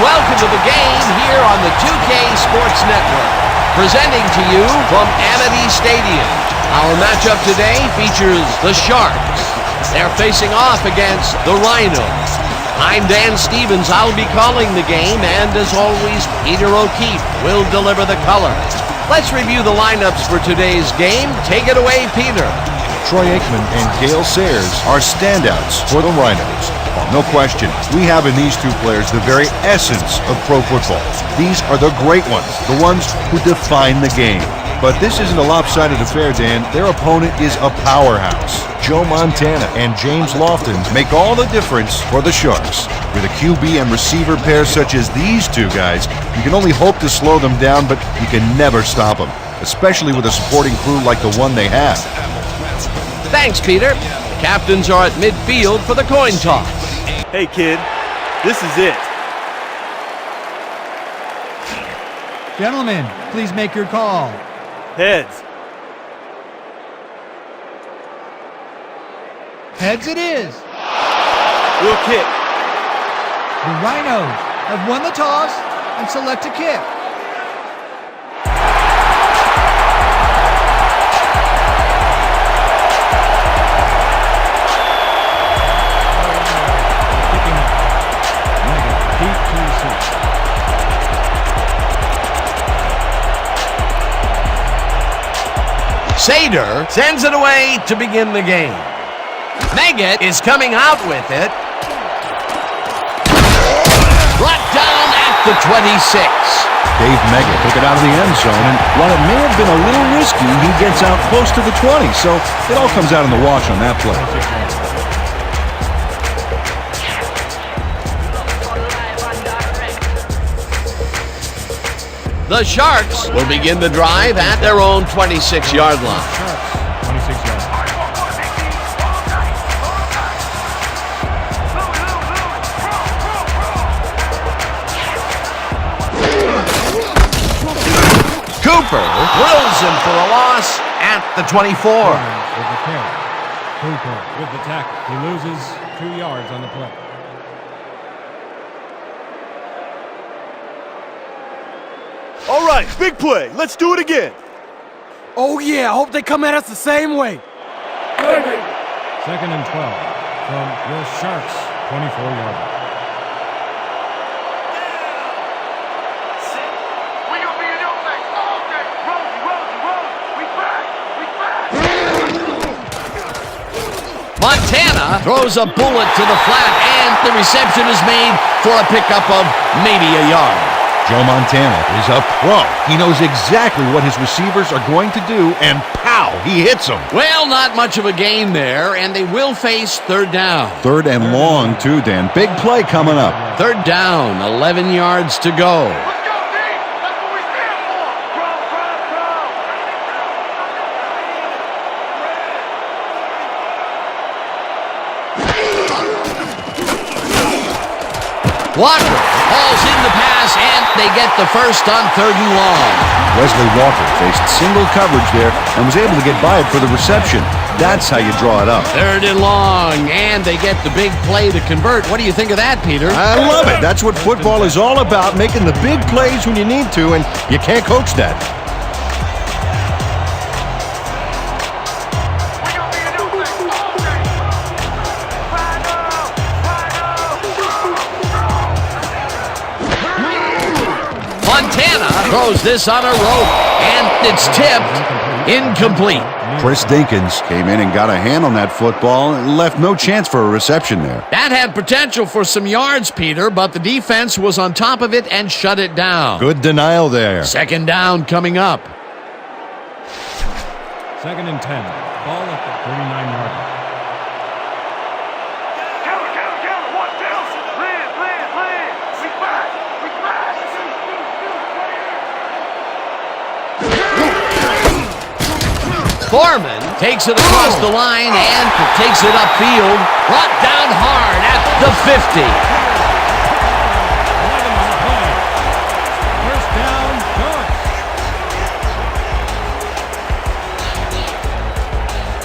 welcome to the game here on the 2K Sports Network. Presenting to you from Amity Stadium. Our matchup today features the Sharks. They're facing off against the Rhinos. I'm Dan Stevens. I'll be calling the game, and as always, Peter O'Keefe will deliver the color. Let's review the lineups for today's game. Take it away, Peter. Troy Aikman and Gale Sayers are standouts for the Rhinos. No question, we have in these two players the very essence of pro football. These are the great ones, the ones who define the game. But this isn't a lopsided affair, Dan. Their opponent is a powerhouse. Joe Montana and James Lofton make all the difference for the Sharks. With a QB and receiver pair such as these two guys, you can only hope to slow them down, but you can never stop them, especially with a supporting crew like the one they have. Thanks, Peter. The captains are at midfield for the coin toss. Hey, kid, this is it. Gentlemen, please make your call. Heads. Heads it is. We'll kick. The Rhinos have won the toss and select a kick. Sader sends it away to begin the game. Meggett is coming out with it. Brought down at the 26. Dave Meggett took it out of the end zone, and while it may have been a little risky, he gets out close to the 20, so it all comes out in the wash on that play. The Sharks will begin the drive at their own 26-yard line. Cooper drills him for a loss at the 24. With the carry. Cooper with the tackle. He loses 2 yards on the play. All right, big play. Let's do it again. Oh, yeah. I hope they come at us the same way. 2nd and 12 from your Sharks' 24-yard line. Montana throws a bullet to the flat, and the reception is made for a pickup of maybe a yard. Joe Montana is a pro. He knows exactly what his receivers are going to do, and pow, he hits them. Well, not much of a gain there, and they will face third down. Third and long, too, Dan. Big play coming up. Third down, 11 yards to go. Walker hauls in the pass, and they get the first on 3rd and long. Wesley Walker faced single coverage there and was able to get by it for the reception. That's how you draw it up. 3rd and long, and they get the big play to convert. What do you think of that, Peter? I love it. That's what football is all about, making the big plays when you need to, and you can't coach that. Montana throws this on a rope, and it's tipped incomplete. Chris Dinkins came in and got a hand on that football and left no chance for a reception there. That had potential for some yards, Peter, but the defense was on top of it and shut it down. Good denial there. 2nd down coming up. 2nd and 10. Ball at the 39-yard line. Foreman takes it across the line and takes it upfield. Brought down hard at the 50. 11 on the play. First down, Sharks.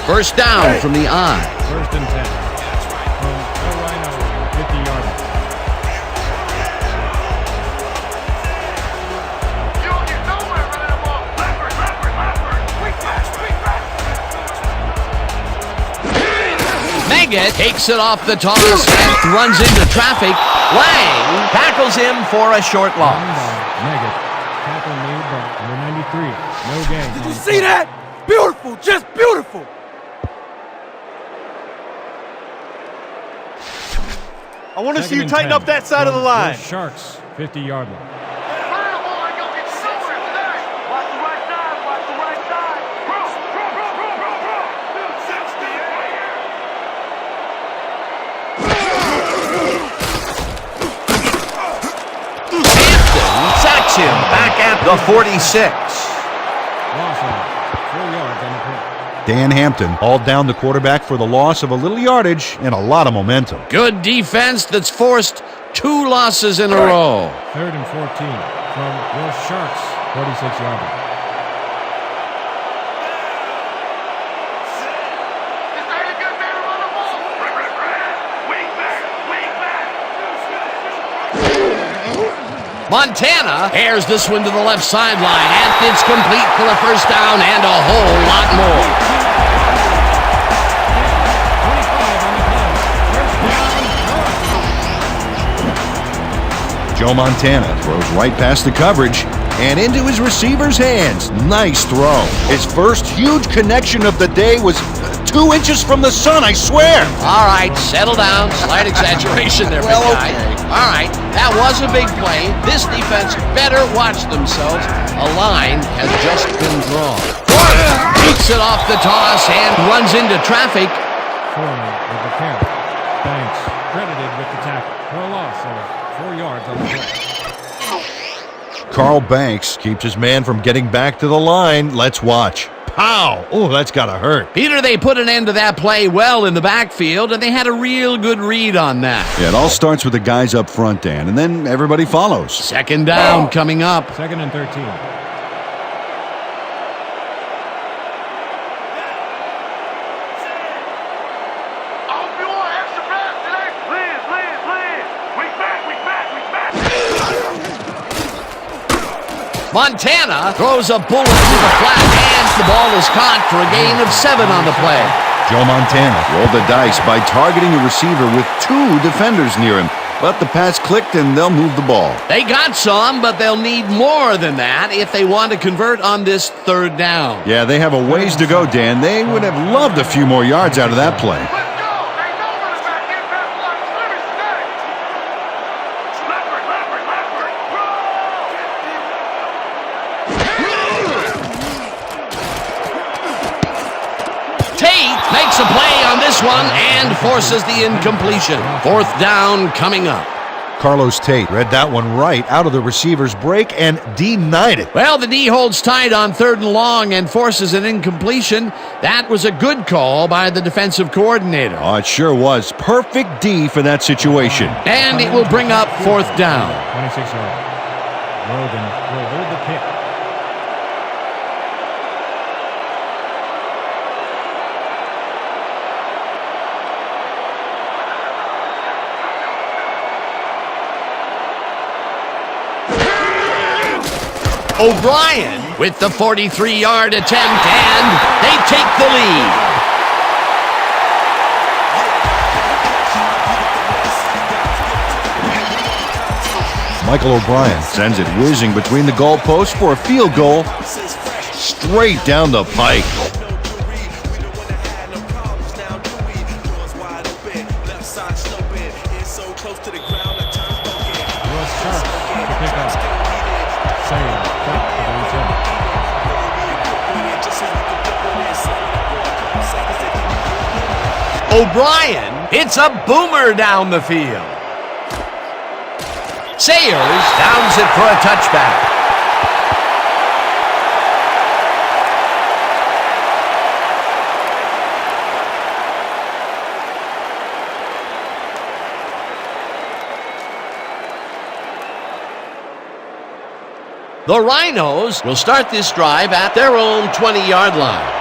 First down from the I. 1st and 10. From the Rhinos, 50-yard line. Leggett takes it off the toss and runs into traffic. Lang tackles him for a short loss. Leggett. Tackle made by number 93. No gain. Did you see that? Beautiful, just beautiful. I want to see you Second and tighten 10 up that side of the from line. Sharks, 50-yard line. Sacks him back at the 46. Loss of 4 yards on the play. Dan Hampton hauled down the quarterback for the loss of a little yardage and a lot of momentum. Good defense that's forced 2 losses in a row. 3rd and 14 from your Sharks, 46-yard line. Montana airs this one to the left sideline, and it's complete for a first down and a whole lot more. 25 on the play. First down. Joe Montana throws right past the coverage and into his receiver's hands. Nice throw. His first huge connection of the day was 2 inches from the sun, I swear. All right, settle down. Slight exaggeration there, big guy. All right, that was a big play. This defense better watch themselves. A line has just been drawn. Beats it off the toss and runs into traffic. Foreman with the carry. Banks credited with the tackle for a loss of 4 yards on the play. Carl Banks keeps his man from getting back to the line. Let's watch. Pow! Oh, that's gotta hurt. Peter, they put an end to that play well in the backfield, and they had a real good read on that. Yeah, it all starts with the guys up front, Dan, and then everybody follows. Second down coming up. 2nd and 13. Montana throws a bullet to the flat, and the ball is caught for a gain of 7 on the play. Joe Montana rolled the dice by targeting the receiver with 2 defenders near him, but the pass clicked and they'll move the ball. They got some, but they'll need more than that if they want to convert on this 3rd down. Yeah, they have a ways to go, Dan. They would have loved a few more yards out of that play. Makes a play on this one and forces the incompletion. 4th down coming up. Carlos Tate read that one right out of the receiver's break and denied it. Well, the D holds tight on 3rd and long and forces an incompletion. That was a good call by the defensive coordinator. Oh, it sure was. Perfect D for that situation. And it will bring up 4th down. 26 yards. Logan will hold the pick. O'Brien with the 43-yard attempt, and they take the lead. Michael O'Brien sends it whizzing between the goalposts for a field goal straight down the pike. O'Brien hits a boomer down the field. Sayers downs it for a touchback. The Rhinos will start this drive at their own 20-yard line.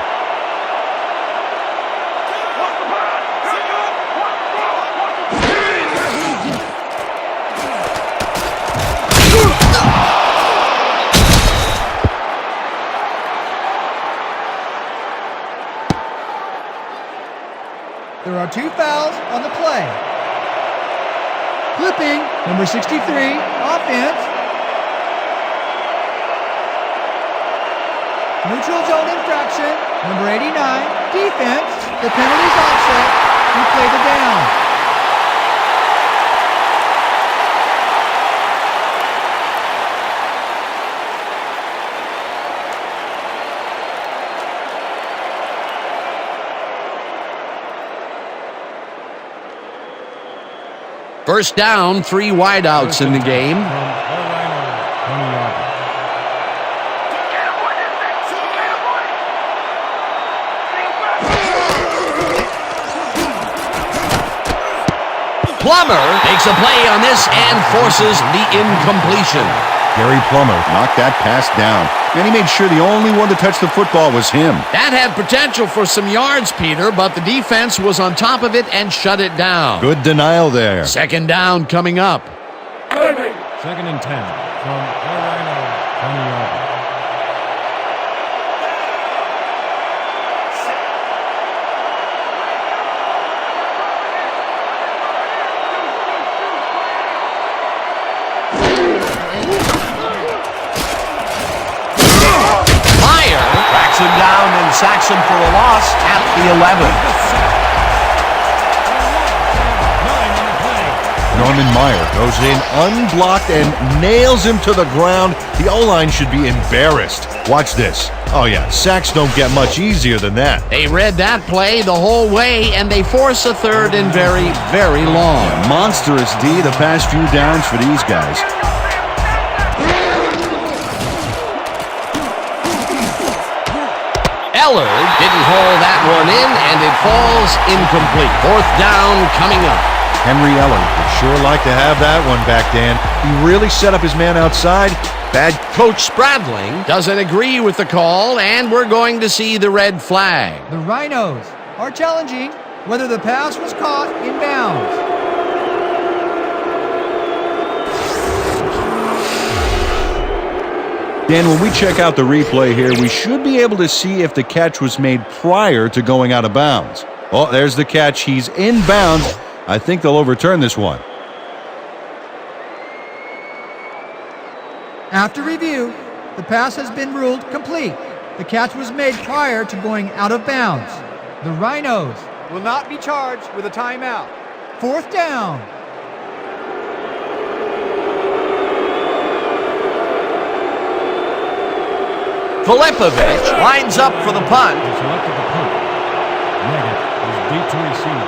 There are 2 fouls on the play. Flipping, number 63, offense. Neutral zone infraction, number 89, defense. The penalty's offset. Replay the down. First down, 3 wideouts in the game. Plummer makes a play on this and forces the incompletion. Gary Plummer knocked that pass down, and he made sure the only one to touch the football was him. That had potential for some yards, Peter, but the defense was on top of it and shut it down. Good denial there. Second down coming up. Second and 10 from Rhino, 20 yards. Him down and sacks him for a loss at the 11. Norman Meyer goes in unblocked and nails him to the ground. The O-line should be embarrassed. Watch this. Oh yeah, sacks don't get much easier than that. They read that play the whole way, and they force a third and very, very long. Monstrous D the past few downs for these guys. Ellard didn't haul that one in, and it falls incomplete. Fourth down coming up. Henry Ellard would sure like to have that one back, Dan. He really set up his man outside. Bad. Coach Spradling doesn't agree with the call, and we're going to see the red flag. The Rhinos are challenging whether the pass was caught in bounds. Dan, when we check out the replay here, we should be able to see if the catch was made prior to going out of bounds. Oh, there's the catch. He's in bounds. I think they'll overturn this one. After review, the pass has been ruled complete. The catch was made prior to going out of bounds. The Rhinos will not be charged with a timeout. Fourth down. Filipovic lines up for the punt. He selected the punt. Meggett is deep to receive.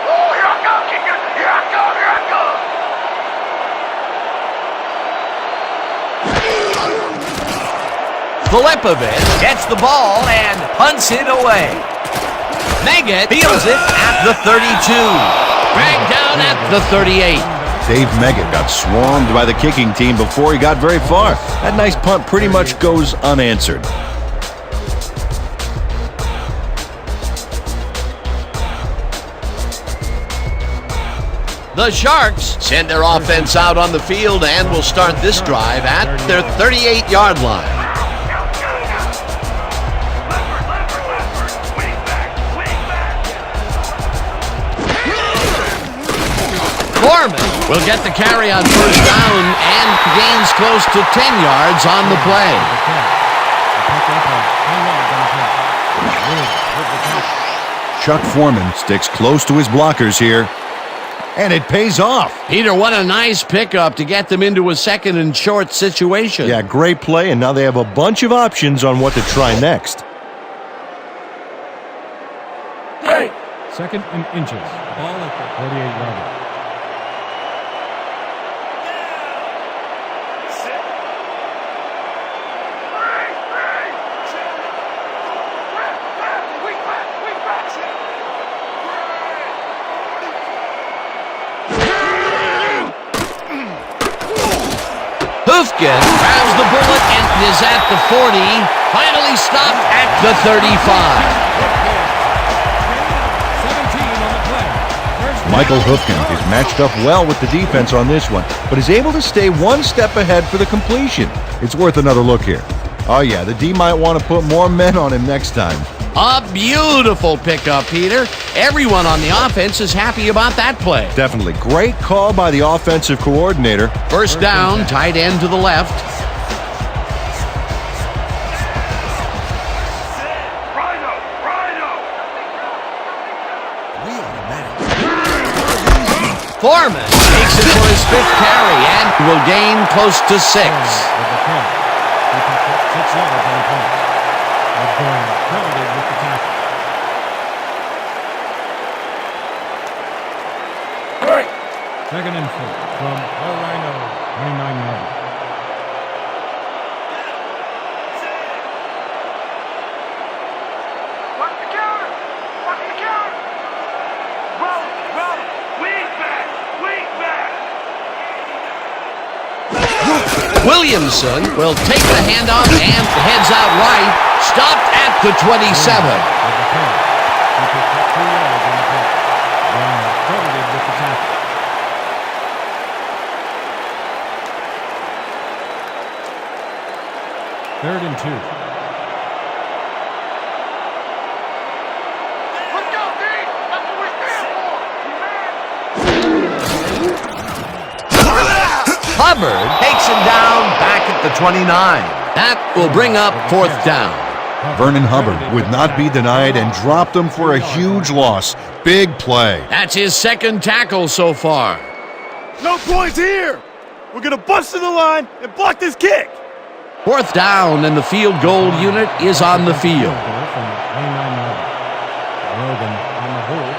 Oh, here I go, kicker. Here I go, here I go. Filipovic gets the ball and punts it away. Meggett fields it at the 32. Dragged down at the 38. Dave Meggett got swarmed by the kicking team before he got very far. That nice punt pretty much goes unanswered. The Sharks send their offense out on the field and will start this drive at their 38-yard line. Foreman will get the carry on first down and gains close to 10 yards on the play. Chuck Foreman sticks close to his blockers here, and it pays off. Peter, what a nice pickup to get them into a second and short situation. Yeah, great play, and now they have a bunch of options on what to try next. Second and inches. Ball at the 48-yard line. Hufkin grabs the bullet and is at the 40, finally stopped at the 35. Michael Hufkin is matched up well with the defense on this one, but is able to stay one step ahead for the completion. It's worth another look here. Oh yeah, the D might want to put more men on him next time. A beautiful pickup, Peter. Everyone on the offense is happy about that play. Definitely. Great call by the offensive coordinator. First down, tight end to the left. Foreman takes it for his 5th carry and will gain close to 6. With the catch. He picked up 6 yards on the pass. McGowan credited with the tackle. Second and 4 from the Rhinos. 29 yards. Williamson will take the handoff and heads out right. Stopped at the 27. With the catch. He picked up 2 yards on the pass. Brown credited with the tackle. Third and 2. Hubbard takes him down back at the 29. That will bring up 4th down. Vernon Hubbard would not be denied and dropped him for a huge loss. Big play. That's his 2nd tackle so far. No points here. We're going to bust in the line and block this kick. 4th down, and the field goal unit is on the field. From 29 yards. Logan on the hold.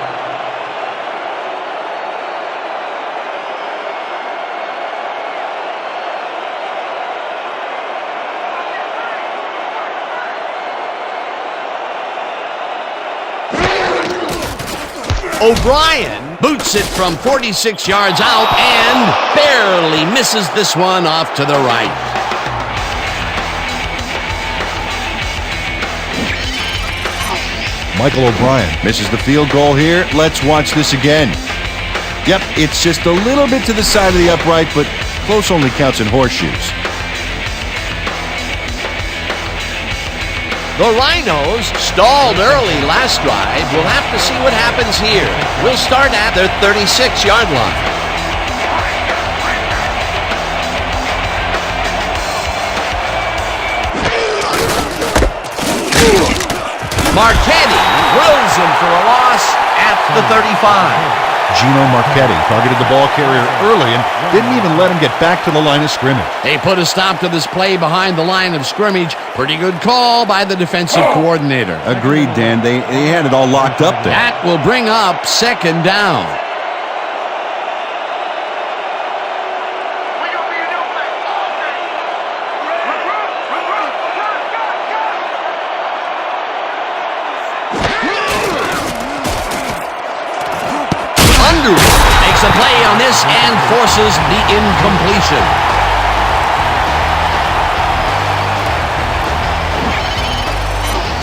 O'Brien boots it from 46 yards out and barely misses this one off to the right. Michael O'Brien misses the field goal here. Let's watch this again. Yep, it's just a little bit to the side of the upright, but close only counts in horseshoes. The Rhinos stalled early last drive. We'll have to see what happens here. We'll start at their 36-yard line. Marchetti drills him for a loss at the 35. Gino Marchetti targeted the ball carrier early and didn't even let him get back to the line of scrimmage. They put a stop to this play behind the line of scrimmage. Pretty good call by the defensive coordinator. Agreed, Dan. They had it all locked up there. That will bring up 2nd down. Makes a play on this and forces the incompletion.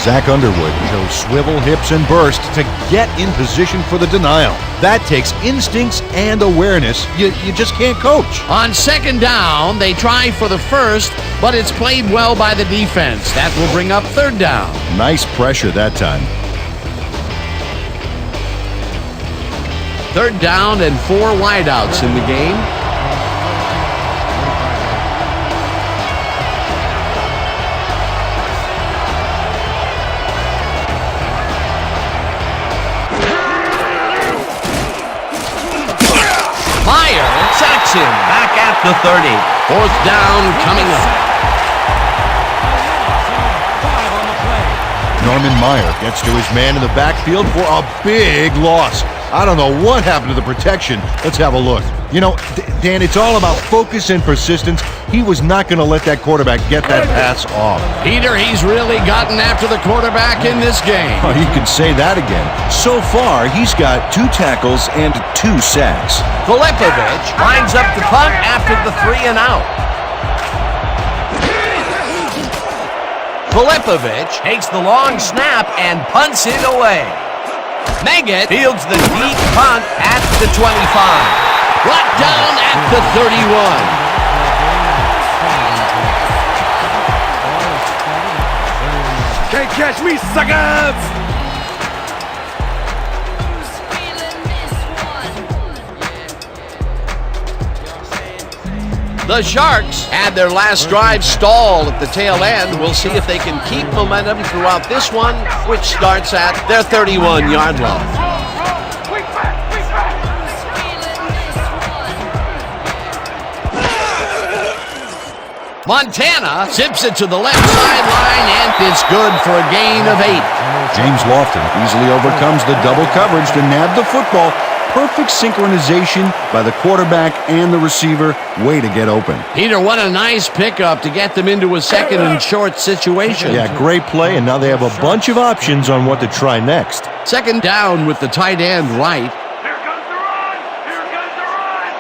Zach Underwood shows swivel, hips, and burst to get in position for the denial. That takes instincts and awareness you just can't coach. On 2nd down, they try for the first, but it's played well by the defense. That will bring up 3rd down. Nice pressure that time. 3rd down and 4 wideouts in the game. Meyer sacks him back at the 30. 4th down coming up. Norman Meyer gets to his man in the backfield for a big loss. I don't know what happened to the protection. Let's have a look. You know, Dan, it's all about focus and persistence. He was not going to let that quarterback get that pass off. Peter, he's really gotten after the quarterback in this game. Oh, you can say that again. So far, he's got 2 tackles and 2 sacks. Filipovich lines up the punt after the 3 and out. Filipovich takes the long snap and punts it away. Meggett fields the deep punt at the 25. Brought down at the 31. Can't catch me, suckers! The Sharks had their last drive stall at the tail end. We'll see if they can keep momentum throughout this one, which starts at their 31-yard line. Montana zips it to the left sideline, and it's good for a gain of 8. James Lofton easily overcomes the double coverage to nab the football. Perfect synchronization by the quarterback and the receiver. Way to get open. Peter, what a nice pickup to get them into a second and short situation. Yeah, great play, and now they have a bunch of options on what to try next. Second down with the tight end right. Here comes the run! Here comes the run!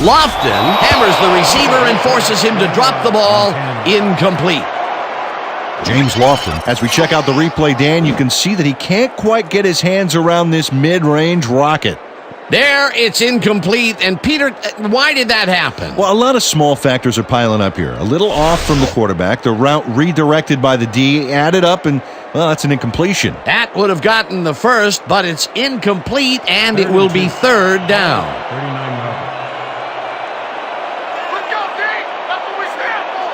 Lofton hammers the receiver and forces him to drop the ball. Incomplete. James Lofton. As we check out the replay, Dan, you can see that he can't quite get his hands around this mid-range rocket. There, it's incomplete. And Peter, why did that happen? Well, a lot of small factors are piling up here. A little off from the quarterback, the route redirected by the D, added up, and, well, that's an incompletion. That would have gotten the first, but it's incomplete, and it will be third down. 39 yards. Let's go, D! That's what we stand for!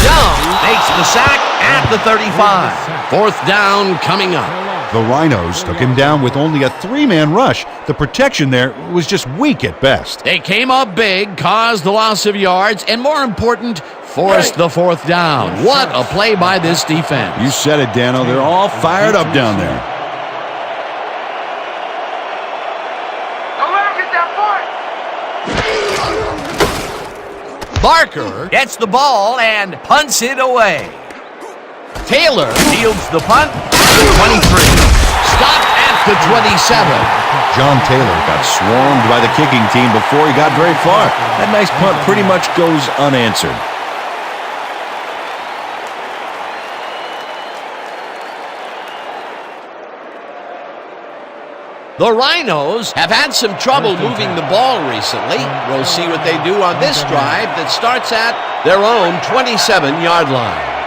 Young makes the sack at the 35. Fourth down coming up. The Rhinos took him down with only a three-man rush. The protection there was just weak at best. They came up big, caused the loss of yards, and more important, forced the fourth down. What a play by this defense. You said it, Dano. They're all fired up down there. Don't let him get that point! Barker gets the ball and punts it away. Taylor fields the punt at the 23. Stopped at the 27. John Taylor got swarmed by the kicking team before he got very far. That nice punt pretty much goes unanswered. The Rhinos have had some trouble moving the ball recently. We'll see what they do on this drive that starts at their own 27-yard line.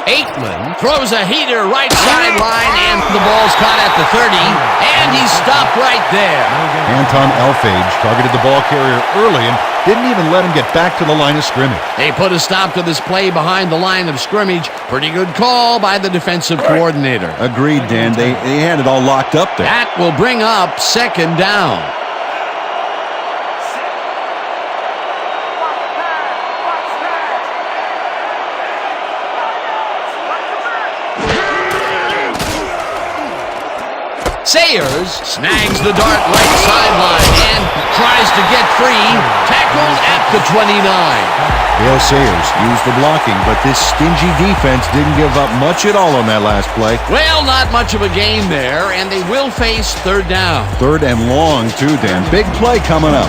Aikman throws a heater right sideline, and the ball's caught at the 30, and he's stopped right there. Anton Elfage targeted the ball carrier early and didn't even let him get back to the line of scrimmage. They put a stop to this play behind the line of scrimmage. Pretty good call by the defensive coordinator. Agreed, Dan. They had it all locked up there. That will bring up second down. Sayers snags the dart right sideline and tries to get free. Tackled at the 29. Dale Sayers used the blocking, but this stingy defense didn't give up much at all on that last play. Well, not much of a gain there, and they will face third down. Third and long, too, Dan. Big play coming up.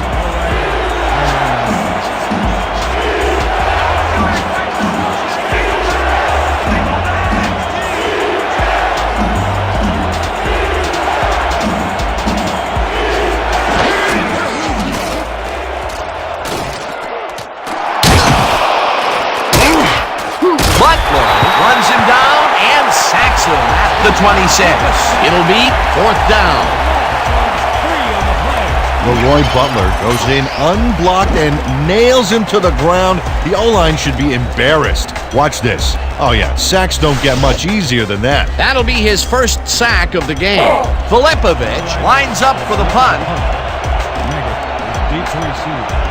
Runs him down and sacks him at the 26. It'll be fourth down. Leroy Butler goes in unblocked and nails him to the ground. The O-line should be embarrassed. Watch this. Oh yeah, sacks don't get much easier than that. That'll be his first sack of the game. Filipovic lines up for the punt. Deep to receive.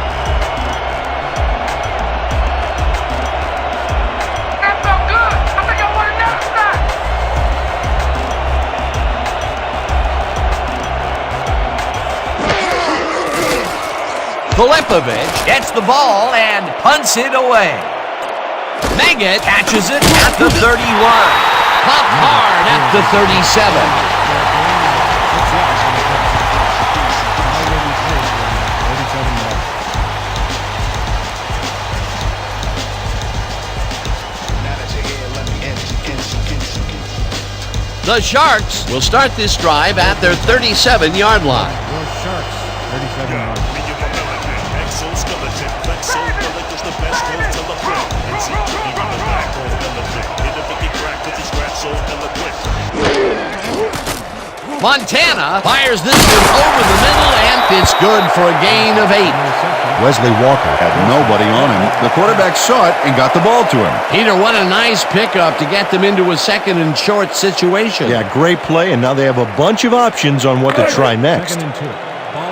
Filipovic gets the ball and punts it away. Maggot catches it at the 31. Popped hard at the 37. The Sharks will start this drive at their 37-yard line. Your Sharks, 37 yards. Montana fires this one over the middle, and it's good for a gain of 8. Wesley Walker had nobody on him. The quarterback saw it and got the ball to him. Peter, what a nice pickup to get them into a second and short situation. Yeah, great play, and now they have a bunch of options on what to try next. Second and 2. Ball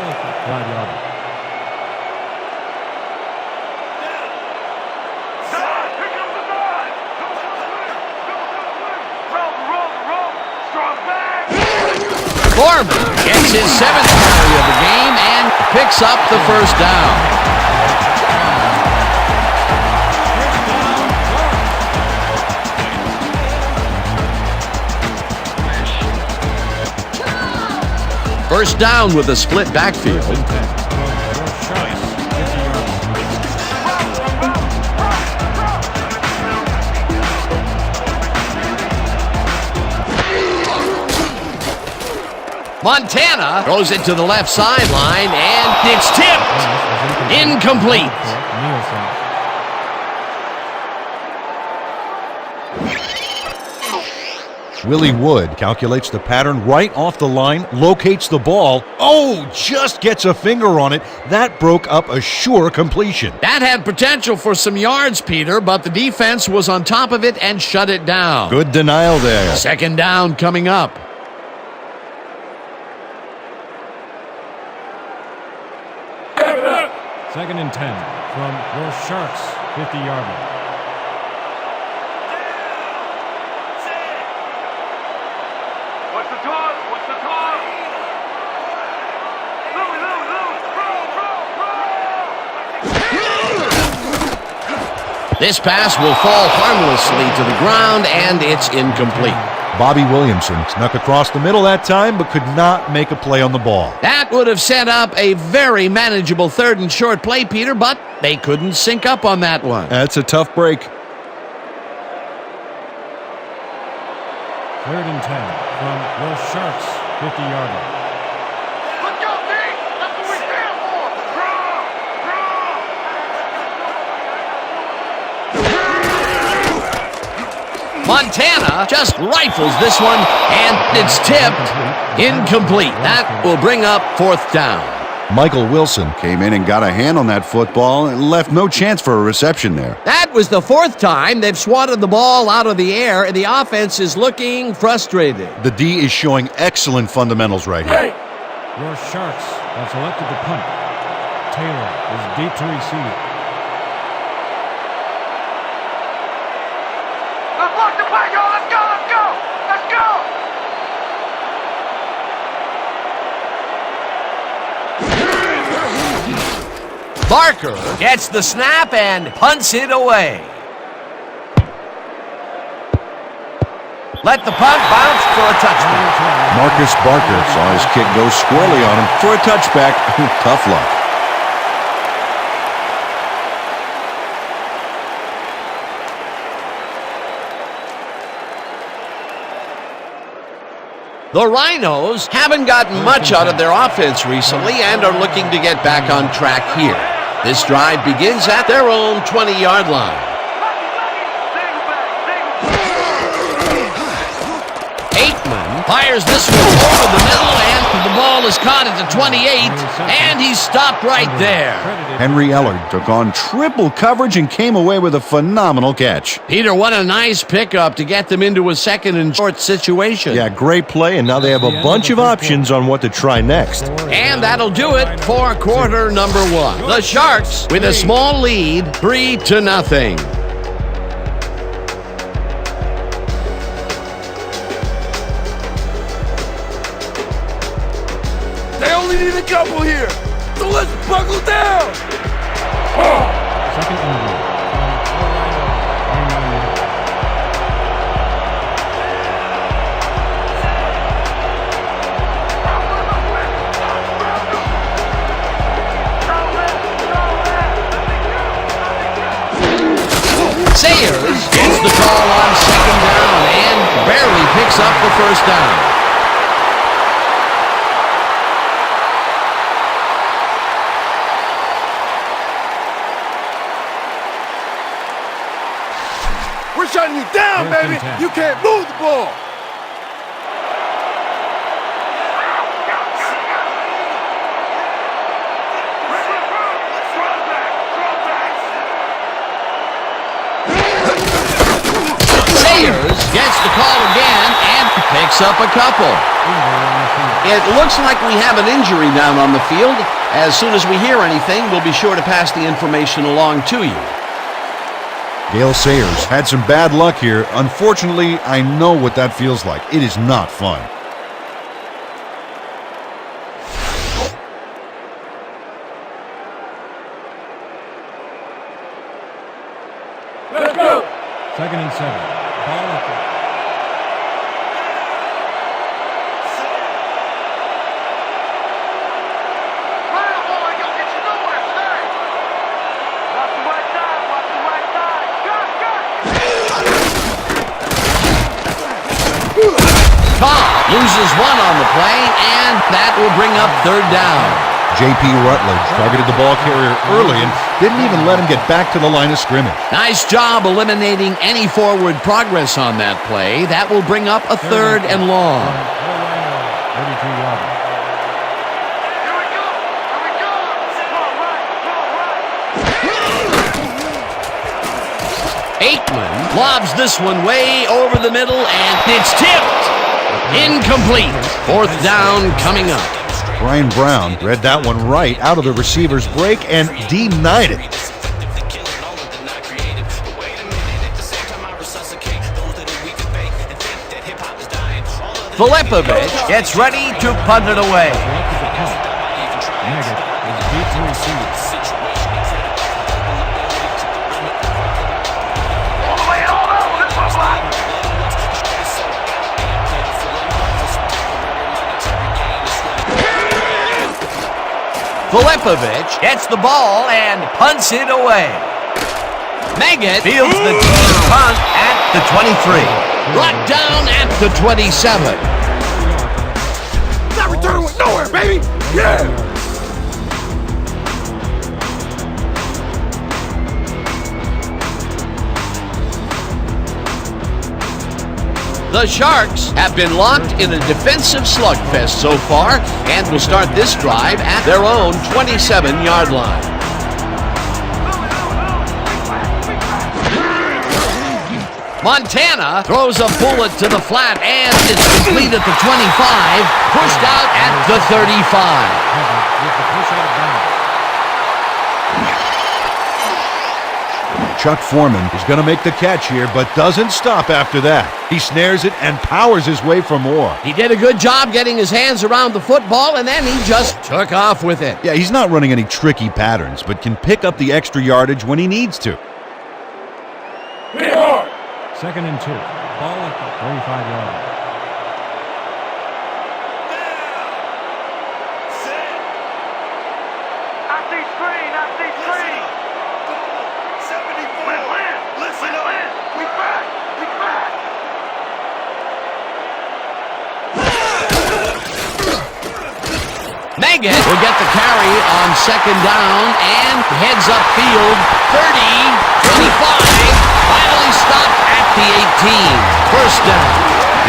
at the 5-yard line. Foreman gets his 7th carry of the game and picks up the first down. First down with a split backfield. Your Sharks, 50 yards. Montana throws it to the left sideline, and it's tipped. Incomplete. Willie Wood calculates the pattern right off the line, locates the ball. Oh, just gets a finger on it. That broke up a sure completion. That had potential for some yards, Peter, but the defense was on top of it and shut it down. Good denial there. Second down coming up. Second and 10 from your Sharks, 50-yard line. What's the toss? What's the toss? This pass will fall harmlessly to the ground, and it's incomplete. Bobby Williamson snuck across the middle that time, but could not make a play on the ball. That would have set up a very manageable third and short play, Peter, but they couldn't sync up on that one. That's a tough break. Third and 10 from your Sharks, 50-yard line. Let's go, D! That's what we stand for! Montana just rifles this one, and it's tipped. Incomplete. That will bring up fourth down. Michael Wilson came in and got a hand on that football and left no chance for a reception there. That was the fourth time they've swatted the ball out of the air, and the offense is looking frustrated. The D is showing excellent fundamentals right here. Your Sharks have selected the punt. Taylor is deep to receive. Let's block the play, y'all! Let's go! Let's go! Let's go! Barker gets the snap and punts it away. Let the punt bounce for a touchback. Marcus Barker saw his kick go squarely on him for a touchback. Tough luck. The Rhinos haven't gotten much out of their offense recently and are looking to get back on track here. This drive begins at their own 20-yard line. Aikman fires this one over the middle, and the ball is caught at the 28, and he's stopped right there. Henry Ellard took on triple coverage and came away with a phenomenal catch. Peter, what a nice pickup to get them into a second and short situation. Yeah, great play, and now they have a bunch of options on what to try next. And that'll do it for quarter number one. The Sharks with a small lead, 3-0. They only need a couple here, so let's buckle down. Second and 1 from your Rhinos, 29 yards. Sayers gets the call on second down and barely picks up the first down. We're shutting you down, First and baby. 10. You can't move the ball. Sayers gets the call again and picks up a couple. It looks like we have an injury down on the field. As soon as we hear anything, we'll be sure to pass the information along to you. Gale Sayers had some bad luck here. Unfortunately, I know what that feels like. It is not fun. Let's go. 2nd and 7. Ball at the Cobb loses one on the play, and that will bring up third down. J.P. Rutledge targeted the ball carrier early and didn't even let him get back to the line of scrimmage. Nice job eliminating any forward progress on that play. That will bring up a third and long. 32-yard. Aikman lobs this one way over the middle, and it's tipped. Incomplete. Fourth down coming up. Brian Brown read that one right out of the receiver's break and denied it. Filipovic gets ready to punt it away. Meggett is deep to receive. Filipovic gets the ball and punts it away. Meggett fields the team punt at the 23. Brought down at the 27. That return went nowhere, baby. Yeah. The Sharks have been locked in a defensive slugfest so far and will start this drive at their own 27-yard line. Montana throws a bullet to the flat and it's complete at the 25, pushed out at the 35. With the push out of bounds. Chuck Foreman is going to make the catch here, but doesn't stop after that. He snares it and powers his way for more. He did a good job getting his hands around the football, and then he just took off with it. Yeah, he's not running any tricky patterns, but can pick up the extra yardage when he needs to. 2nd and 2. Ball at the 35-yard line. Meggett will get the carry on second down and heads upfield. 30, 25, finally stopped at the 18. First down.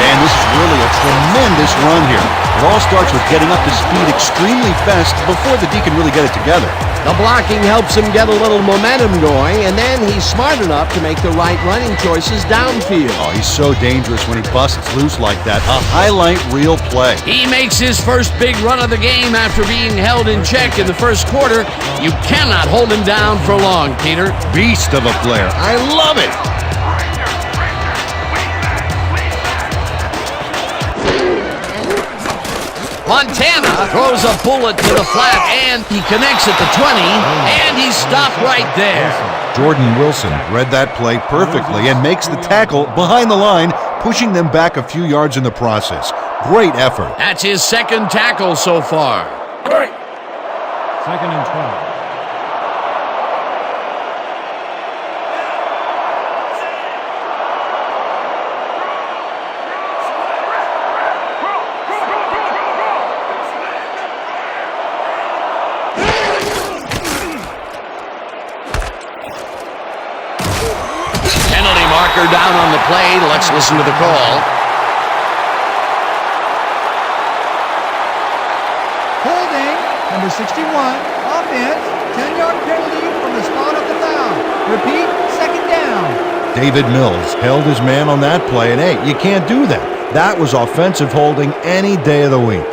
Dan, this is really a tremendous run here. It all starts with getting up to speed extremely fast before the D can really get it together. The blocking helps him get a little momentum going, and then he's smart enough to make the right running choices downfield. Oh, he's so dangerous when he busts loose like that. A highlight reel play. He makes his first big run of the game after being held in check in the first quarter. You cannot hold him down for long, Peter. Beast of a player. I love it. Montana throws a bullet to the flat, and he connects at the 20, and he's stopped right there. Jordan Wilson read that play perfectly and makes the tackle behind the line, pushing them back a few yards in the process. Great effort. That's his second tackle so far. 2nd and 12. down on the play. Let's listen to the call. Holding, number 61, offense, 10-yard penalty from the spot of the foul. Repeat, second down. David Mills held his man on that play, and hey, you can't do that. That was offensive holding any day of the week.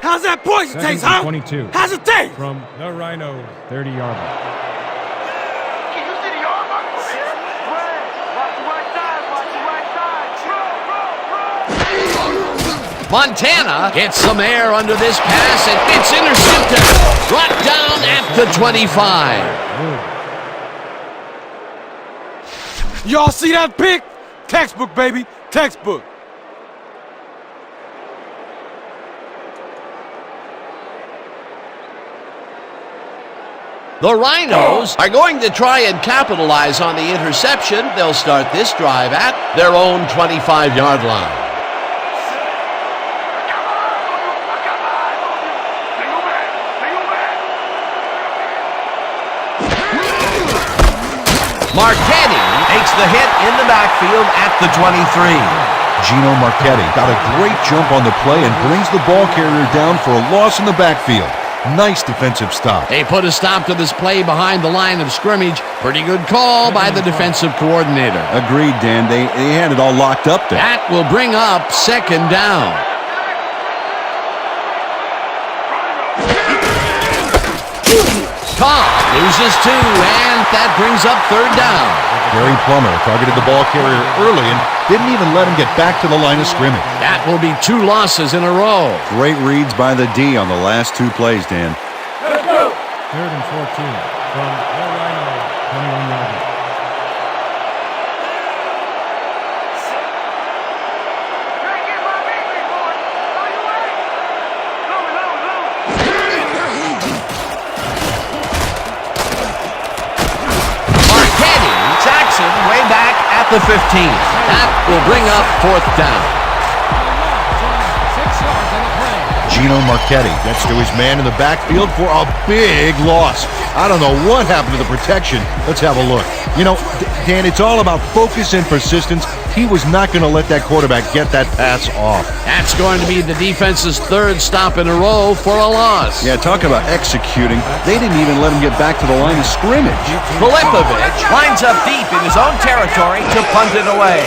How's that poison Second taste, and huh? 22. How's it taste? From the Rhinos, 30-yard line. Can you see the yard mark from here? Watch the right side, watch the right side. Montana gets some air under this pass, and it's intercepted. Brought down at the 25. Y'all see that pick? Textbook, baby. Textbook. The Rhinos are going to try and capitalize on the interception. They'll start this drive at their own 25-yard line. Marchetti takes the hit in the backfield at the 23. Gino Marchetti got a great jump on the play and brings the ball carrier down for a loss in the backfield. Nice defensive stop. They put a stop to this play behind the line of scrimmage. Pretty good call by the defensive coordinator. Agreed, Dan. They had it all locked up there. That will bring up second down. Cobb loses two, and that brings up third down. Gary Plummer targeted the ball carrier early and didn't even let him get back to the line of scrimmage. That will be 2 losses in a row. Great reads by the D on the last 2 plays, Dan. Third and 14 from the Rhinos, 21-yard line. Way back at the 15. That will bring up fourth down. 6 yards on the play. Gino Marchetti gets to his man in the backfield for a big loss. I don't know what happened to the protection. Let's have a look. You know, Dan, it's all about focus and persistence. He was not going to let that quarterback get that pass off. That's going to be the defense's 3rd stop in a row for a loss. Yeah, talk about executing. They didn't even let him get back to the line of scrimmage. Filipovic lines up deep in his own territory to punt it away.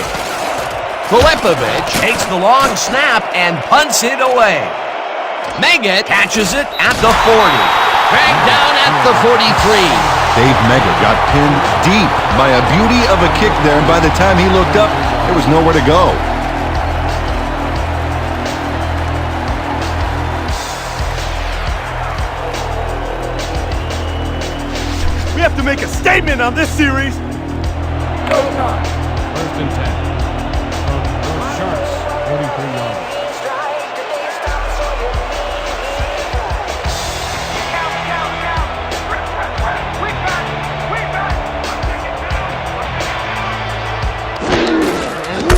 Filipovic takes the long snap and punts it away. Meggett catches it at the 40. Dragged down at the 43. Dave Meggett got pinned deep by a beauty of a kick there, and by the time he looked up, there was nowhere to go. We have to make a statement on this series. Go time. First and 10 from the Sharks, 43 yards.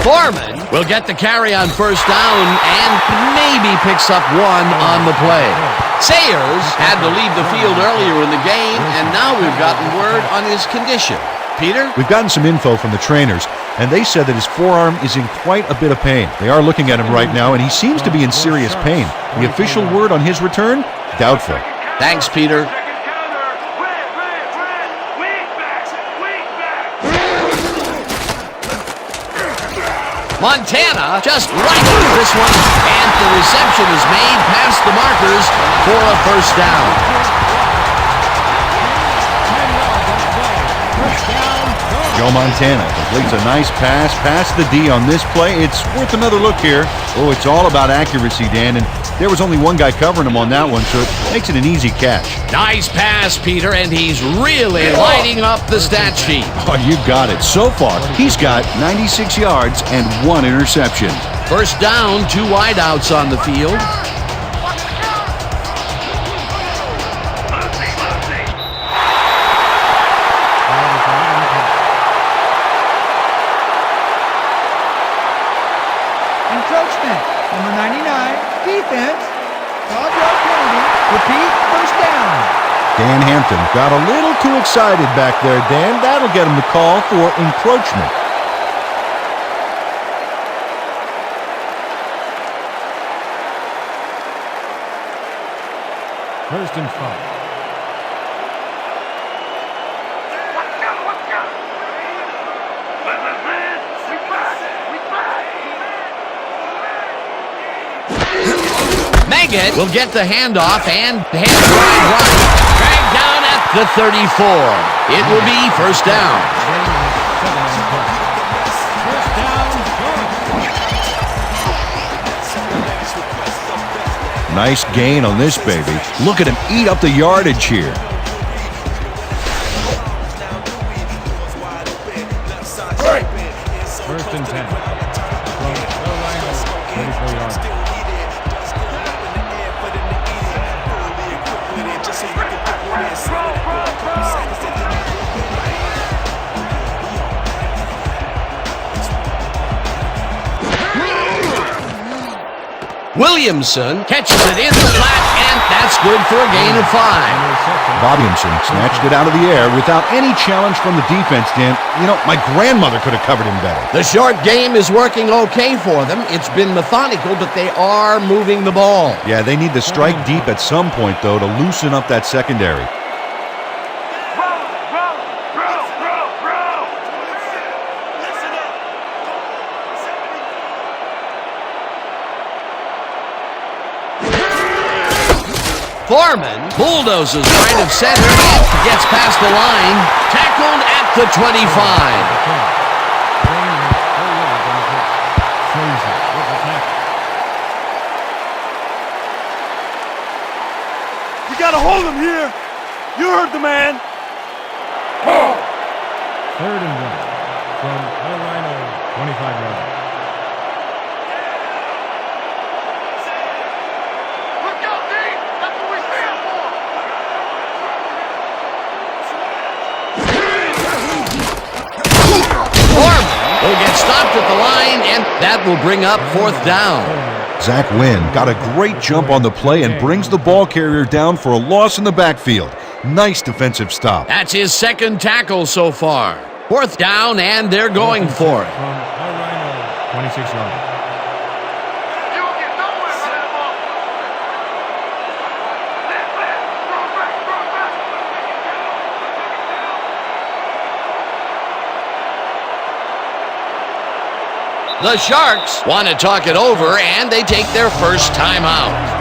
Foreman will get the carry on first down and maybe picks up 1 on the play. Sayers had to leave the field earlier in the game, and now we've gotten word on his condition. Peter? We've gotten some info from the trainers, and they said that his forearm is in quite a bit of pain. They are looking at him right now, and he seems to be in serious pain. The official word on his return? Doubtful. Thanks, Peter. Montana just right through this one, and the reception is made past the markers for a first down. Joe Montana completes a nice pass past the D on this play. It's worth another look here. Oh, it's all about accuracy, Dan, and there was only one guy covering him on that one, so it makes it an easy catch. Nice pass, Peter, and he's really lighting up the stat sheet. Oh, you got it. So far, he's got 96 yards and 1 interception. First down, 2 wideouts on the field. Encroachment, number 99, defense, 12-yard penalty, repeat, first down. Dan Hampton got a little too excited back there, Dan. That'll get him the call for encroachment. First and 5. Maggot will get the handoff and head wide right. Dragged down at the 34. It will be first down. First down, Nice gain on this baby. Look at him eat up the yardage here. First and 10. From the Rhinos, 24 yards. Williamson catches it in the flat, and that's good for a gain of 5. Williamson snatched it out of the air without any challenge from the defense, Dan. You know, my grandmother could have covered him better. The short game is working okay for them. It's been methodical, but they are moving the ball. Yeah, they need to strike deep at some point, though, to loosen up that secondary. Foreman bulldozes right of center and gets past the line. Tackled at the 25. You gotta hold him here. You heard the man. Third and 1. From the Rhinos, 25 yards. Will get stopped at the line, and that will bring up fourth down. Zach Wynn got a great jump on the play and brings the ball carrier down for a loss in the backfield. Nice defensive stop. That's his second tackle so far. Fourth down, and they're going for it. From the Rhinos, 26 yards. The Sharks want to talk it over, and they take their first timeout.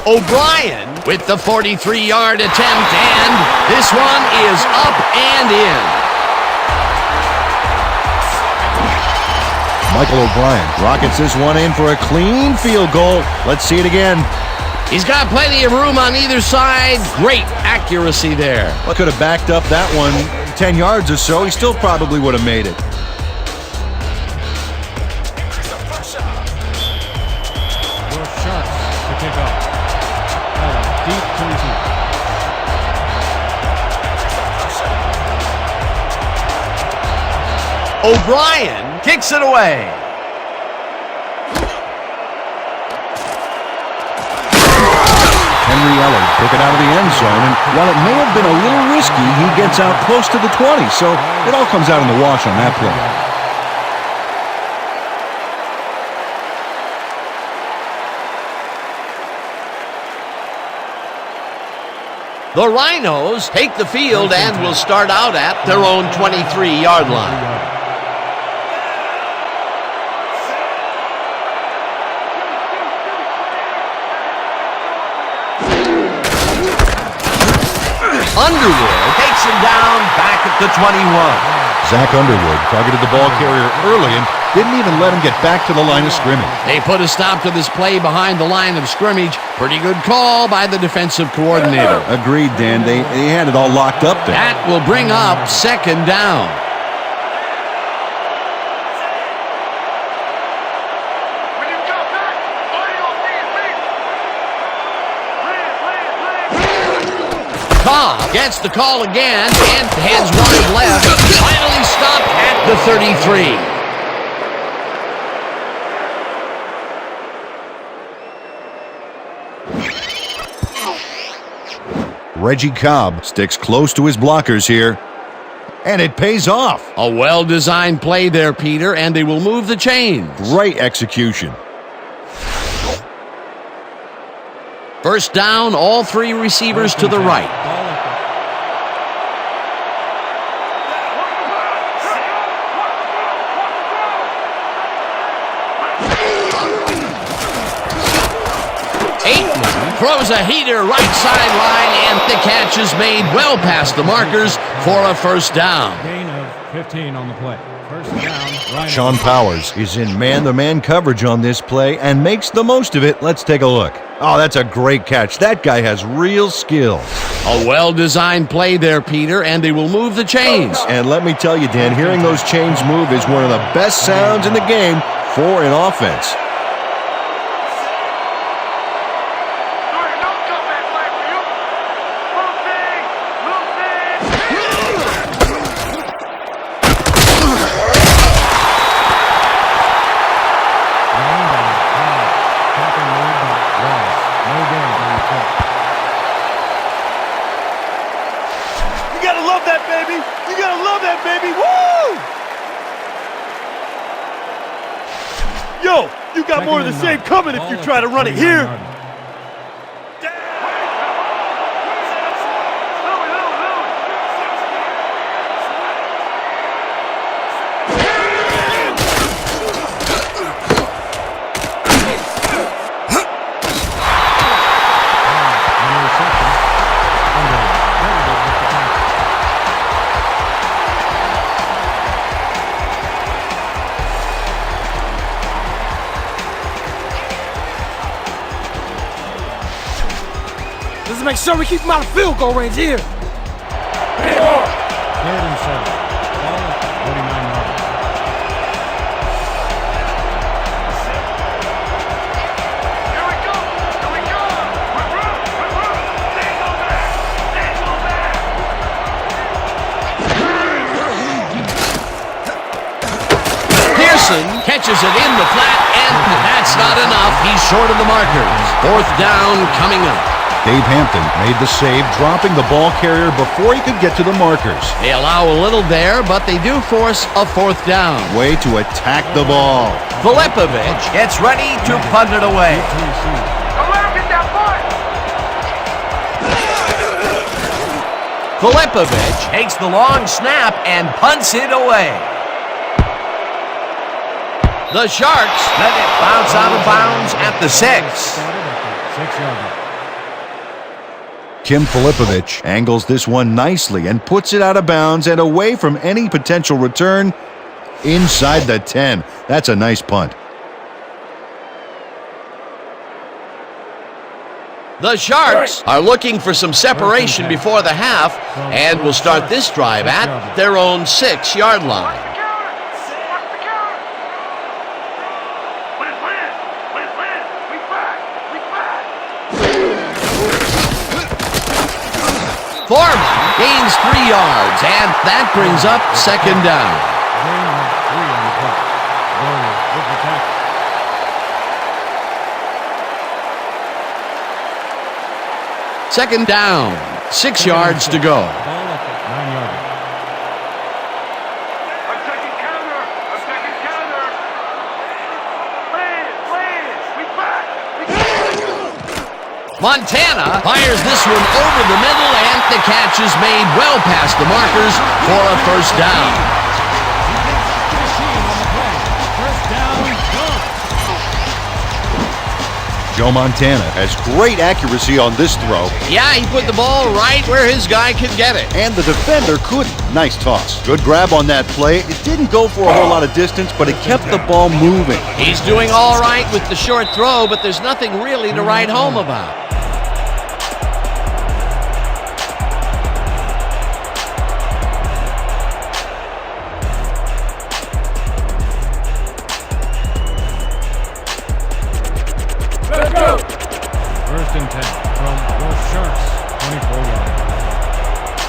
O'Brien with the 43-yard attempt, and this one is up and in. Michael O'Brien rockets this one in for a clean field goal. Let's see it again. He's got plenty of room on either side. Great accuracy there. Well, could have backed up that one 10 yards or so. He still probably would have made it. The Sharks to kick off. Deep to receive. O'Brien kicks it away. Henry Ellard took it out of the end zone, and while it may have been a little risky, he gets out close to the 20, so it all comes out in the wash on that play. The Rhinos take the field and will start out at their own 23-yard line. Underwood takes him down the 21. Zach Underwood targeted the ball carrier early and didn't even let him get back to the line of scrimmage. They put a stop to this play behind the line of scrimmage. Pretty good call by the defensive coordinator. Agreed, Dan. They had it all locked up there. That will bring up second down. When you come back, all you'll see is me. Cobb gets the call again and hands wide left. Finally stopped at the 33. Reggie Cobb sticks close to his blockers here, and it pays off. A well-designed play there, Peter, and they will move the chains. Great execution. First down, all three receivers to the right. Throws a heater right sideline, and the catch is made well past the markers for a first down. Gain of 15 on the play. First down, Rhinos. Sean Powers is in man-to-man coverage on this play and makes the most of it. Let's take a look. Oh, that's a great catch. That guy has real skill. A well-designed play there, Peter, and they will move the chains. And let me tell you, Dan, hearing those chains move is one of the best sounds in the game for an offense. Yo, you got more of the same coming if you try to run it here. Let's make sure we keep him out of field goal range here. Third and 7. Ball at the 49-yard. Here we go. Here we go. Stand on that. Stand on that. Pearson catches it in the flat, and that's not enough. He's short of the markers. Fourth down coming up. Dave Hampton made the save, dropping the ball carrier before he could get to the markers. They allow a little there, but they do force a fourth down. Way to attack the ball. Filipovich gets ready to punt it away. Don't let him get that point. Filipovich takes the long snap and punts it away. The Sharks Let it bounce out of bounds at the 6. Started at the 6-yard line. Kim Filipovich angles this one nicely and puts it out of bounds and away from any potential return inside the 10. That's a nice punt. The Sharks are looking for some separation before the half and will start this drive at their own 6-yard line. Foreman gains 3 yards, and that brings up second down. Gain of 3 on the play. Warriors with the tackle. Second down, 6 yards to go. Ball at the 9-yard line. I'm taking counter. I'm taking counter. Please. We back. Montana fires this one over the middle, and the catch is made well past the markers for a first down. First down, go. Joe Montana has great accuracy on this throw, Yeah, he put the ball right where his guy could get it. and the defender couldn't. Nice toss. Good grab on that play. It didn't go for a whole lot of distance, but it kept the ball moving. He's doing all right with the short throw, but there's nothing really to write home about. First and 10 from the Sharks, 24 yards.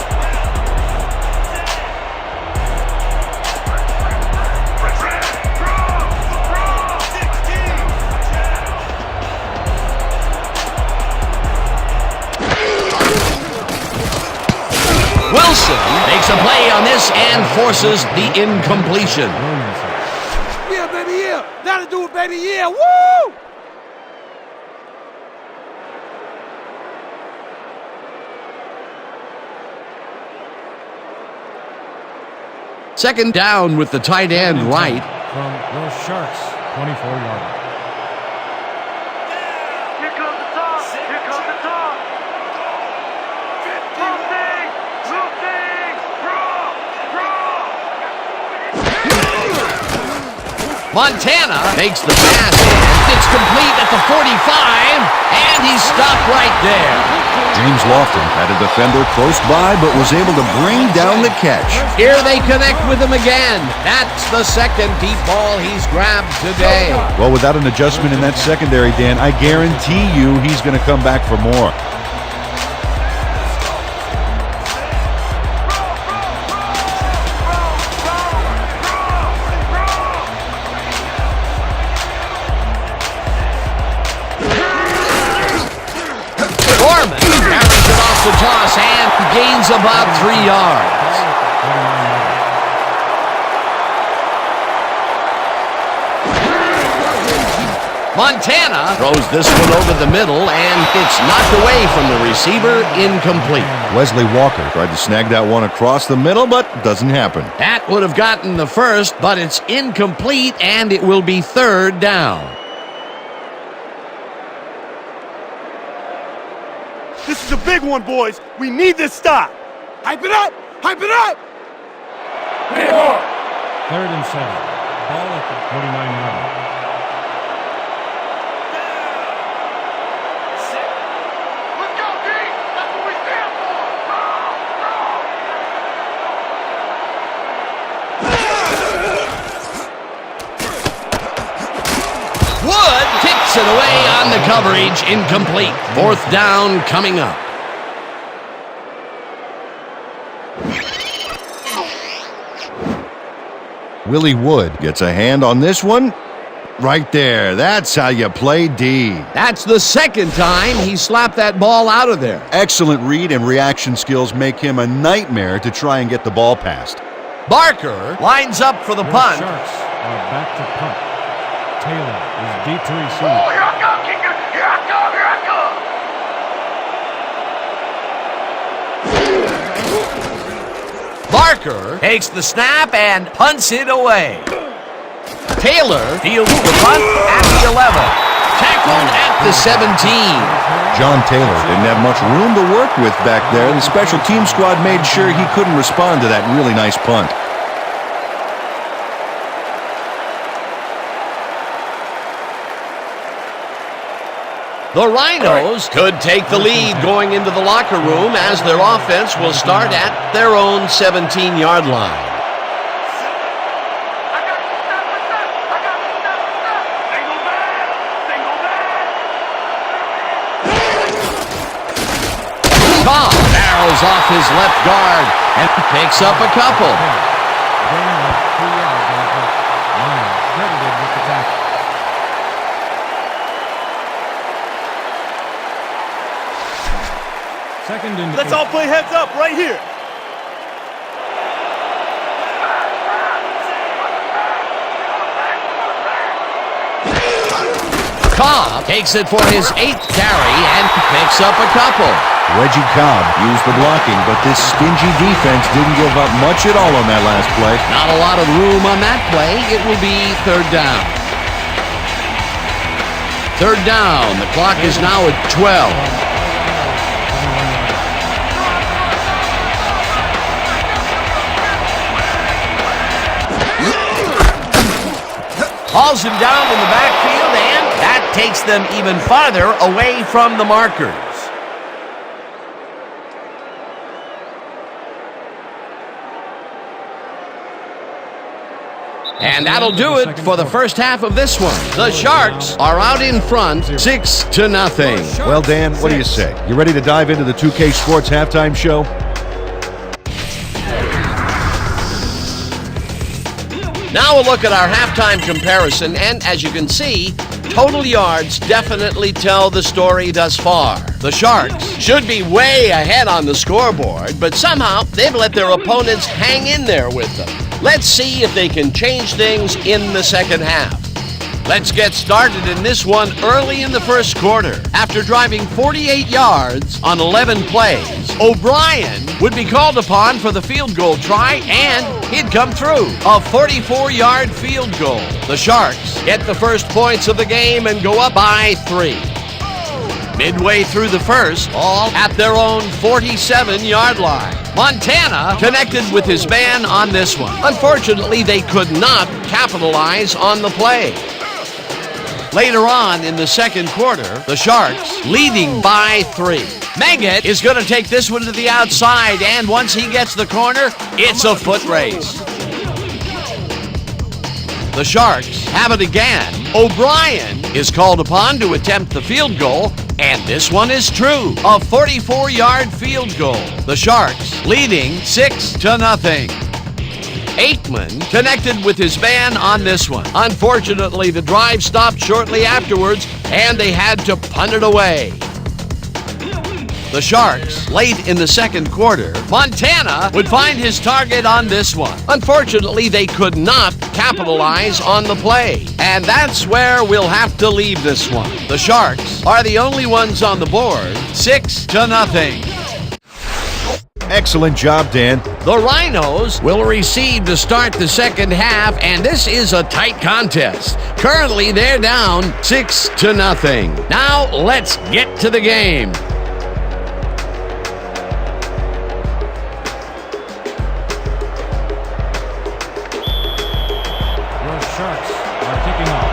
Wilson makes a play on this and forces the incompletion. Yeah, baby, yeah. That'll do it, baby, yeah. Woo! Second down with the tight end right. From the Sharks, 24 yards. Here comes the top. Here comes the top. Montana makes the pass and it's complete at the 45, and he's stopped right there. James Lofton had a defender close by, but was able to bring down the catch. Here they connect with him again. That's the second deep ball he's grabbed today. Well, without an adjustment in that secondary, Dan, I guarantee you he's going to come back for more. Carries it off the toss and gains about 3 yards. Montana throws this one over the middle, and it's knocked away from the receiver, incomplete. Wesley Walker tried to snag that one across the middle, but doesn't happen. That would have gotten the first, but it's incomplete, and it will be third down. This is a big one, boys. We need this stop. Hype it up! Hype it up! Third and 7. Ball at the 49 yard. Let's go, D! That's what we stand for! Wood kicks it away on the coverage, incomplete. Fourth down coming up. Willie Wood gets a hand on this one. Right there. That's how you play D. That's the second time he slapped that ball out of there. Excellent read and reaction skills make him a nightmare to try and get the ball past. Barker lines up for the The punt. Sharks are back to punt. Taylor is deep to Oh, receive. here I come, kicker! Here I come! Here I come! Barker takes the snap and punts it away. Taylor fields the punt at the 11. Tackled at the 17. John Taylor didn't have much room to work with back there. The special team squad made sure he couldn't respond to that really nice punt. The Rhinos could take the lead going into the locker room as their offense will start at their own 17-yard line. I got the step for step! I got the step for step! Single back! Single back! Cobb barrels off his left guard and picks up a couple. Gain of 3 yards on the punt. Rhinos credited with the tackle. Second and Let's 8. all play heads up right here. Cobb takes it for his 8th carry and picks up a couple. Reggie Cobb used the blocking, but this stingy defense didn't give up much at all on that last play. Not a lot of room on that play. It will be third down. Third down. The clock is now at 12. Hauls him down in the backfield, and that takes them even farther away from the markers. And that'll do it for the first half of this one. The Sharks are out in front, 6-0. Well, Dan, what do you say? You ready to dive into the 2K Sports halftime show? Now a look at our halftime comparison, and as you can see, total yards definitely tell the story thus far. The Sharks should be way ahead on the scoreboard, but somehow they've let their opponents hang in there with them. Let's see if they can change things in the second half. Let's get started in this one early in the first quarter. After driving 48 yards on 11 plays, O'Brien would be called upon for the field goal try, and he'd come through. A 44-yard field goal. The Sharks get the first points of the game and go up by 3. Midway through the first, all at their own 47-yard line. Montana connected with his man on this one. Unfortunately, they could not capitalize on the play. Later on in the second quarter, the Sharks leading by 3. Meggett is going to take this one to the outside, and once he gets the corner, it's a foot race. The Sharks have it again. O'Brien is called upon to attempt the field goal, and this one is true. A 44-yard field goal. The Sharks leading 6-0. Aikman connected with his man on this one. Unfortunately, the drive stopped shortly afterwards, and they had to punt it away. The Sharks, late in the second quarter, Montana would find his target on this one. Unfortunately, they could not capitalize on the play, and that's where we'll have to leave this one. The Sharks are the only ones on the board, 6-0. Excellent job, Dan. The Rhinos will receive to start the second half, and this is a tight contest. Currently, they're down 6-0. Now, let's get to the game. Your Sharks are kicking off.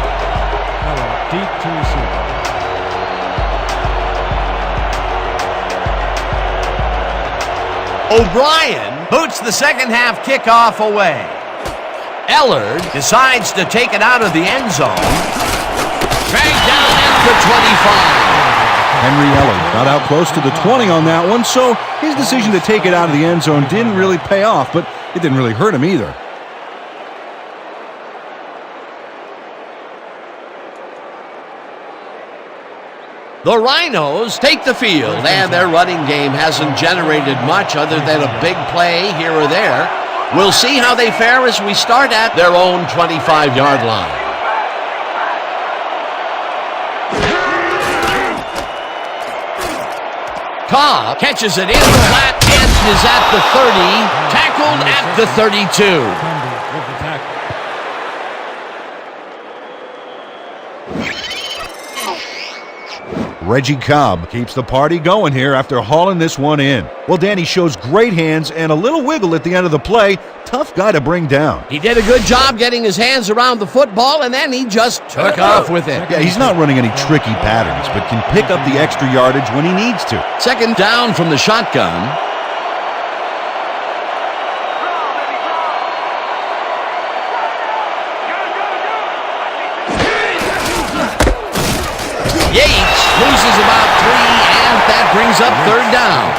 Hello, deep to receive. O'Brien boots the second half kickoff away. Ellard decides to take it out of the end zone. Dragged down at the 25. Henry Ellard got out close to the 20 on that one, so his decision to take it out of the end zone didn't really pay off, but it didn't really hurt him either. The Rhinos take the field, and their running game hasn't generated much other than a big play here or there. We'll see how they fare as we start at their own 25-yard line. Cobb catches it in the flat and is at the 30, tackled at the 32. With the tackle. Reggie Cobb keeps the party going here after hauling this one in. Well, Danny shows great hands and a little wiggle at the end of the play. Tough guy to bring down. He did a good job getting his hands around the football, and then he just took off with it. Yeah, he's not running any tricky patterns, but can pick up the extra yardage when he needs to. Second down from the shotgun. Yates loses about 3, and that brings up third down.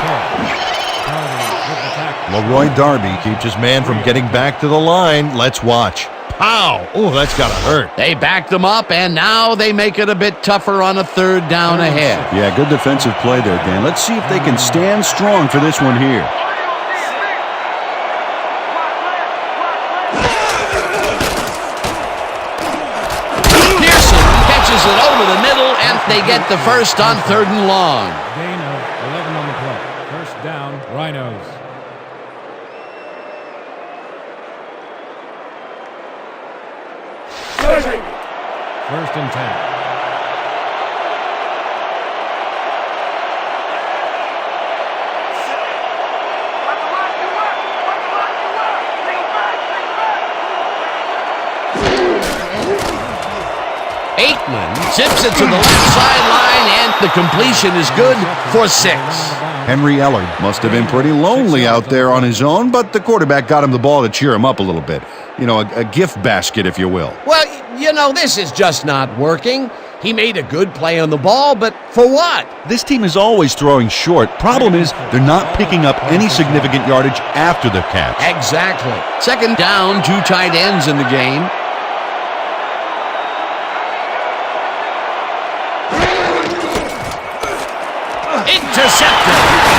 Leroy Darby keeps his man from getting back to the line. Let's watch. Pow! Oh, that's got to hurt. They backed them up, and now they make it a bit tougher on a third down ahead. Yeah, good defensive play there, Dan. Let's see if they can stand strong for this one here. Pearson catches it over the middle, and they get the first on third and long. Gain of 11 on the play. First down, Rhinos. Jersey. First and 10. Aikman zips it to the left sideline, and the completion is good for 6. Henry Ellard must have been pretty lonely out there on his own, but the quarterback got him the ball to cheer him up a little bit. You know, a gift basket, if you will. Well, you know, this is just not working. He made a good play on the ball, but for what? This team is always throwing short. Problem is, they're not picking up any significant yardage after the catch. Exactly. 2nd down, 2 tight ends in the game. Intercepted.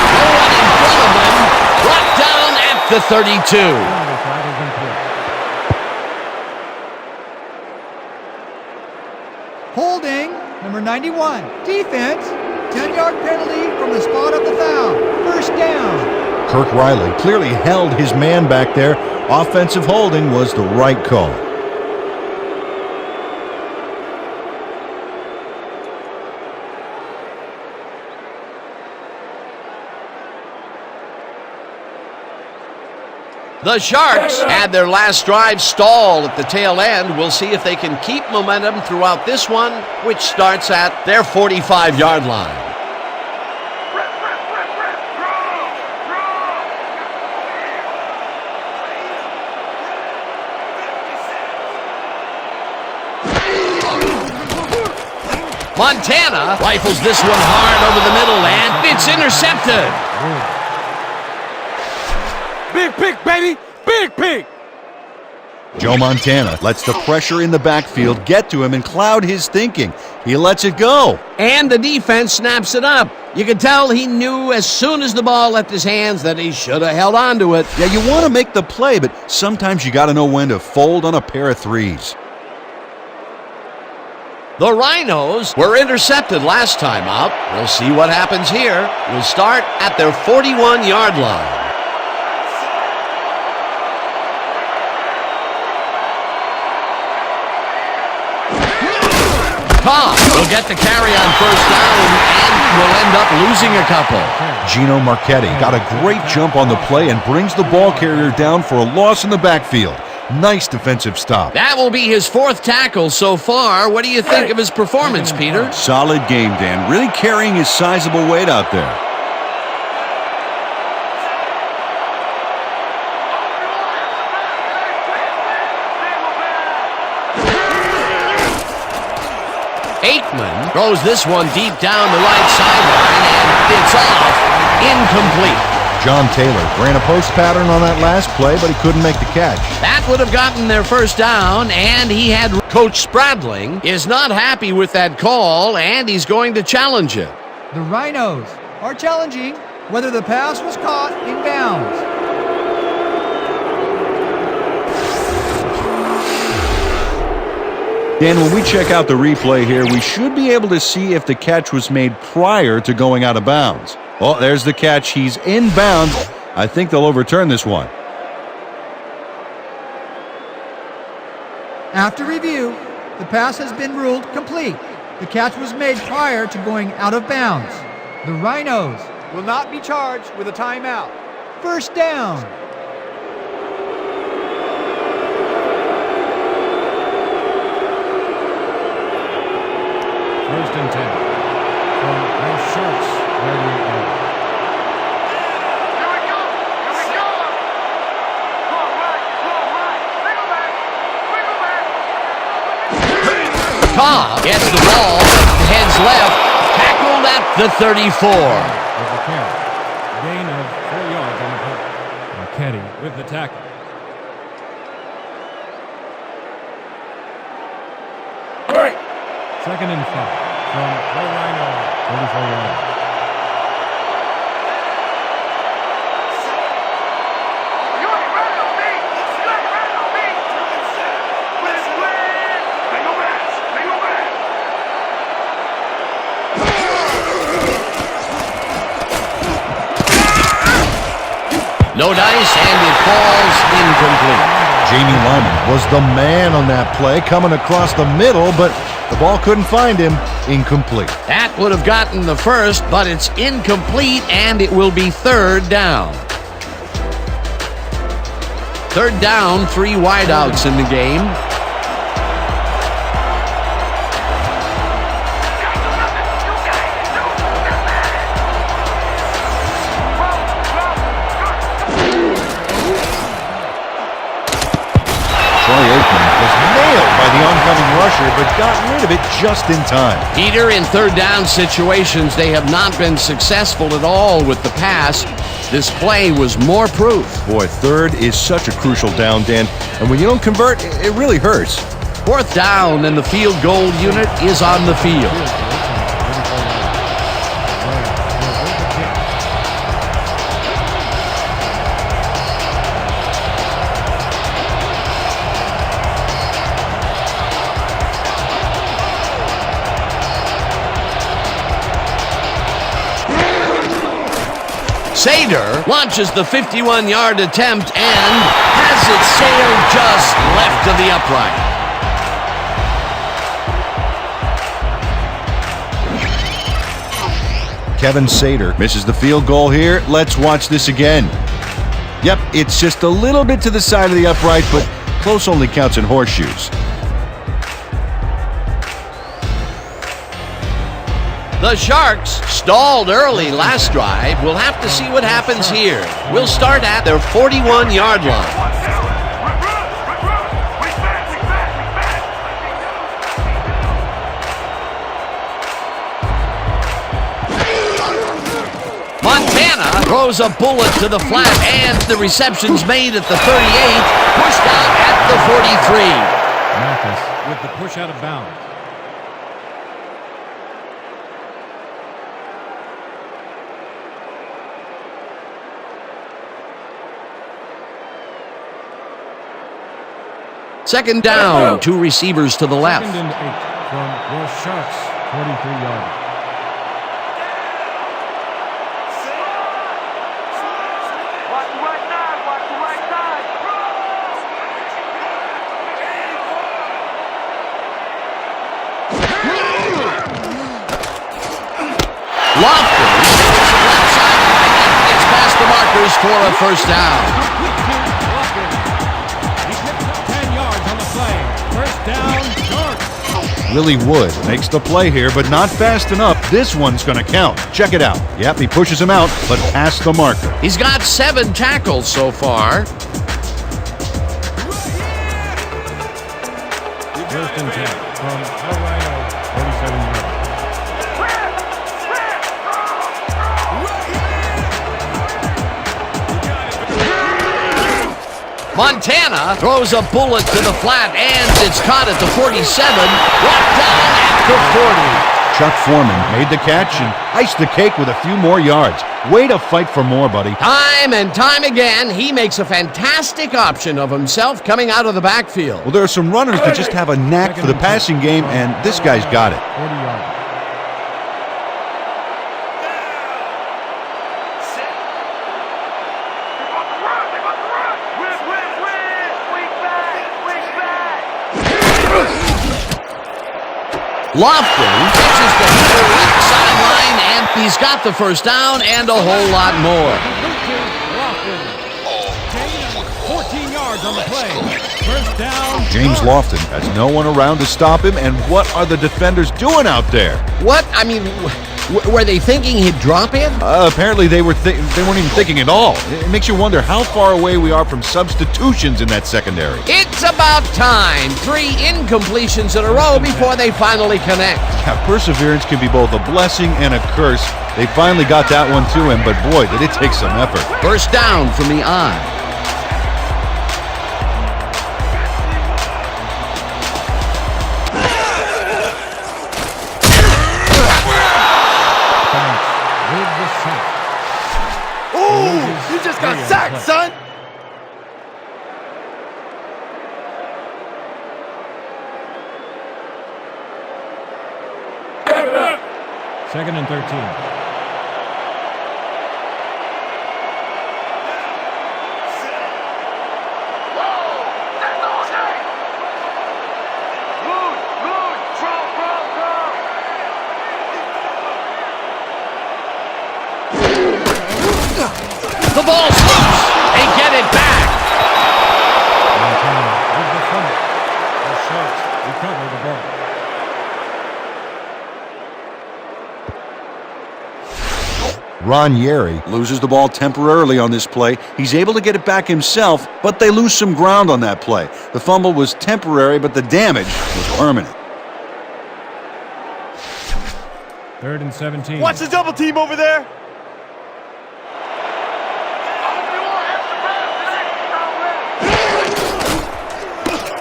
No one in front of them. Brought down at the 32. Holding, number 91. Defense, 10-yard penalty from the spot of the foul. 1st down. Kirk Riley clearly held his man back there. Offensive holding was the right call. The Sharks had their last drive stall at the tail end. We'll see if they can keep momentum throughout this one, which starts at their 45-yard line. Montana rifles this one hard over the middle, and it's intercepted. Big pick, baby! Big pick! Joe Montana lets the pressure in the backfield get to him and cloud his thinking. He lets it go. And the defense snaps it up. You can tell he knew as soon as the ball left his hands that he should have held on to it. Yeah, you want to make the play, but sometimes you got to know when to fold on a pair of threes. The Rhinos were intercepted last time out. We'll see what happens here. We'll start at their 41-yard line. Cobb will get the carry on 1st down and will end up losing a couple. Gino Marchetti got a great jump on the play and brings the ball carrier down for a loss in the backfield. Nice defensive stop. That will be his 4th tackle so far. What do you think of his performance, Peter? Solid game, Dan. Really carrying his sizable weight out there. Aikman throws this one deep down the right sideline, and it's off. Incomplete. John Taylor ran a post pattern on that last play, but he couldn't make the catch. That would have gotten their 1st down, and he had Coach Spradling is not happy with that call, and he's going to challenge it. The Rhinos are challenging whether the pass was caught in bounds. Dan, when we check out the replay here, we should be able to see if the catch was made prior to going out of bounds. Oh, there's the catch. He's in bounds. I think they'll overturn this one. After review, the pass has been ruled complete. The catch was made prior to going out of bounds. The Rhinos will not be charged with a timeout. 1st down. First and 10 from the Sharks. Here we go! Here we go! Go right! Wiggle back! Cobb gets the ball, heads left, tackled at the 34. With the carry. Gain of 4 yards on the play. Marchetti with the tackle. All right. 2nd and 5 from the Rhinos. 34 yards. You ain't ready on me! You ain't ready on me! Let's win! Make a match! Make a match! No dice, and it falls incomplete. Jamie Lyman was the man on that play, coming across the middle, but the ball couldn't find him. Incomplete. That would have gotten the 1st, but it's incomplete, and it will be 3rd down. 3rd down, 3 wideouts in the game. Troy Aikman was nailed by the oncoming rusher, but got rid of it just in time. Peter, in third down situations, they have not been successful at all with the pass. This play was more proof. Boy, third is such a crucial down, Dan, and when you don't convert, it really hurts. Fourth down, and the field goal unit is on the field. Sader launches the 51-yard attempt and has it sailed just left of the upright. Kevin Sader misses the field goal here. Let's watch this again. Yep, it's just a little bit to the side of the upright, but close only counts in horseshoes. The Sharks stalled early last drive. We'll have to see what happens here. We'll start at their 41-yard line. Montana throws a bullet to the flat, and the reception's made at the 38, pushed out at the 43. Mathis with the push out of bounds. Second down, two receivers to the left. Second and 8 from your Sharks, 43-yard. Watch the right side, watch the right side. Lofton left sideline and gets past the markers for a first down. He picks up 10 yards on the play. First down, Sharks. Willie Wood makes the play here, but not fast enough. This one's going to count. Check it out. Yep, he pushes him out, but past the marker. He's got 7 tackles so far. First and 10 from the Rhinos, 47 yards. Montana throws a bullet to the flat, and it's caught at the 47, brought down at the 40. Chuck Foreman made the catch and iced the cake with a few more yards. Way to fight for more, buddy. Time and time again, he makes a fantastic option of himself coming out of the backfield. Well, there are some runners that just have a knack for the passing game, and this guy's got it. 40 yards. Lofton catches the left sideline, and he's got the first down and a whole lot more. 14 yards on the play. First down. James Lofton has no one around to stop him, and what are the defenders doing out there? What? I mean, were they thinking he'd drop in? Apparently they weren't even thinking at all. It makes you wonder how far away we are from substitutions in that secondary. It's about time. 3 incompletions in a row before they finally connect. Yeah, perseverance can be both a blessing and a curse. They finally got that one to him, but boy, did it take some effort. First down from the eye. You just got sacked, son! Second and 13. The ball's loose. They get it back. Montana with the fumble. The Sharks recover the ball. Ranieri loses the ball temporarily on this play. He's able to get it back himself, but they lose some ground on that play. The fumble was temporary, but the damage was permanent. 3rd and 17. Watch the double team over there.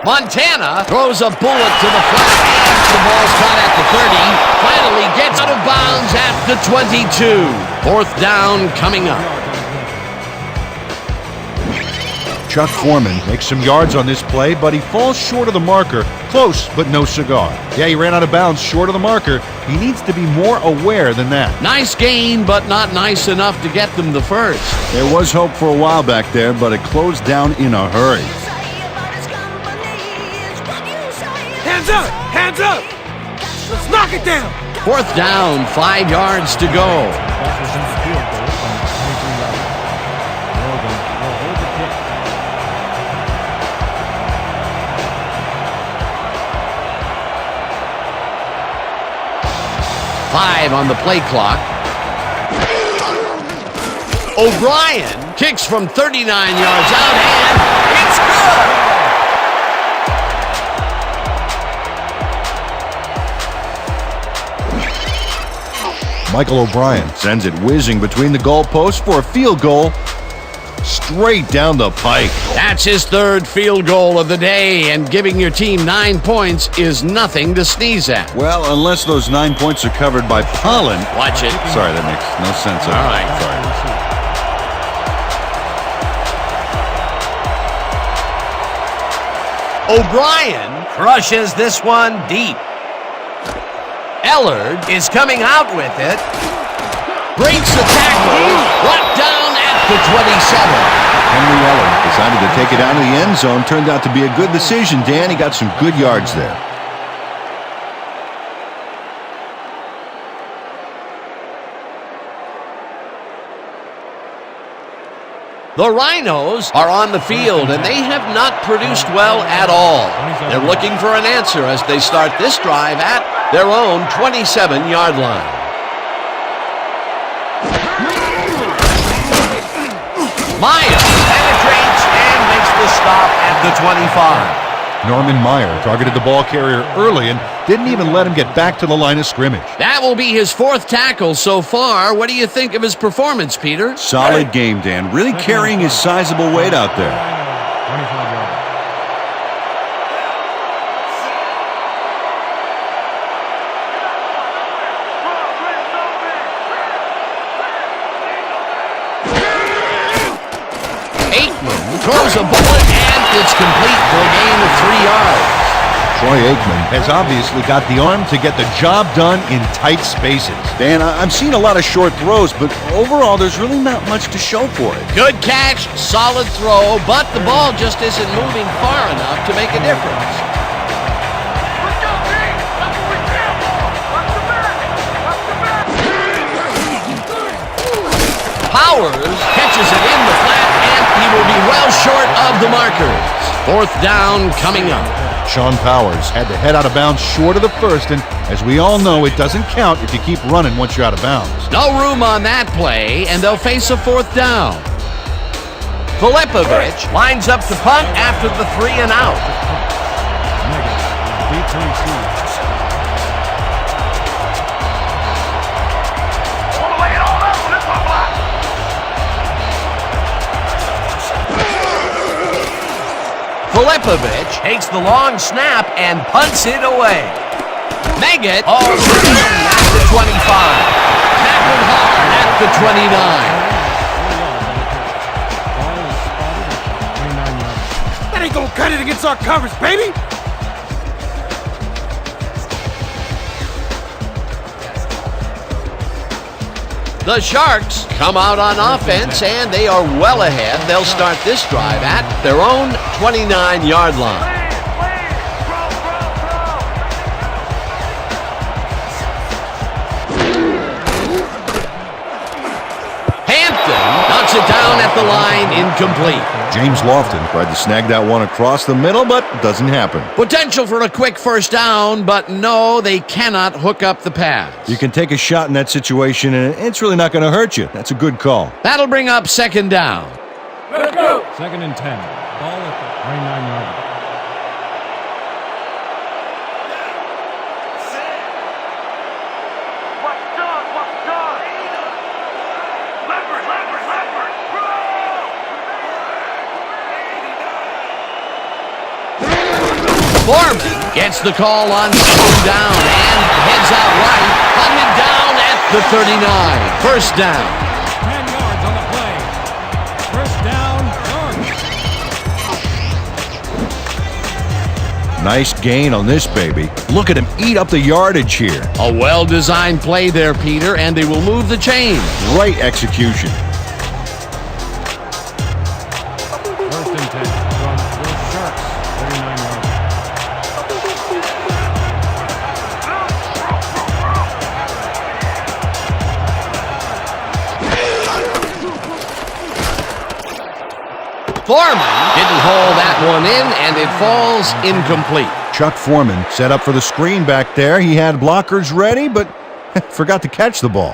Montana throws a bullet to the flat. The ball's caught at the 30. Finally gets out of bounds at the 22. 4th down coming up. Chuck Foreman makes some yards on this play, but he falls short of the marker. Close, but no cigar. Yeah, he ran out of bounds short of the marker. He needs to be more aware than that. Nice gain, but not nice enough to get them the first. There was hope for a while back there, but it closed down in a hurry. Hands up! Hands up! Let's knock it down! 4th down, 5 yards to go. Washington's field goal from 23 yards. Oregon will hold the kick. 5 on the play clock. O'Brien kicks from 39 yards out, and it's good! Michael O'Brien sends it whizzing between the goalposts for a field goal straight down the pike. That's his 3rd field goal of the day, and giving your team 9 points is nothing to sneeze at. Well, unless those 9 points are covered by pollen. Watch it. Sorry, that makes no sense. All right. Sorry. O'Brien crushes this one deep. Ellard is coming out with it. Breaks the tackle. Brought down at the 27. Henry Ellard decided to take it out of the end zone. Turned out to be a good decision, Dan. He got some good yards there. The Rhinos are on the field, and they have not produced well at all. They're looking for an answer as they start this drive at their own 27-yard line. Meyer penetrates and makes the stop at the 25. Norman Meyer targeted the ball carrier early and didn't even let him get back to the line of scrimmage. That will be his 4th tackle so far. What do you think of his performance, Peter? Solid game, Dan. Really carrying his sizable weight out there. 25 yards. Throws a bullet, and it's complete for a gain of 3 yards. Troy Aikman has obviously got the arm to get the job done in tight spaces. Dan, I'm seeing a lot of short throws, but overall, there's really not much to show for it. Good catch, solid throw, but the ball just isn't moving far enough to make a difference. Let's go, team! That's what we stand for! Watch the back! Watch the back! Powers catches it in the flat, and he will be well short of the markers. 4th down coming up. Sean Powers had to head out of bounds short of the first, and as we all know, it doesn't count if you keep running once you're out of bounds. No room on that play, and they'll face a 4th down. Filipovich lines up to punt after the 3 and out. Beat to receive. All the way and all out for this one, block! Filipovich takes the long snap and punts it away. Meggett hauls it in at the 25. Tackled hard at the 29. That ain't gonna cut it against our coverage, baby! The Sharks come out on offense, and they are well ahead. They'll start this drive at their own 29-yard line. Hampton knocks it down at the line, incomplete. James Lofton tried to snag that one across the middle, but doesn't happen. Potential for a quick first down, but no, they cannot hook up the pass. You can take a shot in that situation, and it's really not going to hurt you. That's a good call. That'll bring up second down. Let's go. 2nd and 10. Ball at the 29-yard line. What's done? What's done? Leopard, leopard, leopard. Foreman gets the call on second down and heads out right, hunted down at the 39. First down. 10 yards on the play. First down, yards. Nice gain on this baby. Look at him eat up the yardage here. A well-designed play there, Peter, and they will move the chain. Great execution. First and 10 from the Sharks, 39 yards. Foreman didn't hold that one in, and it falls incomplete. Chuck Foreman set up for the screen back there. He had blockers ready, but forgot to catch the ball.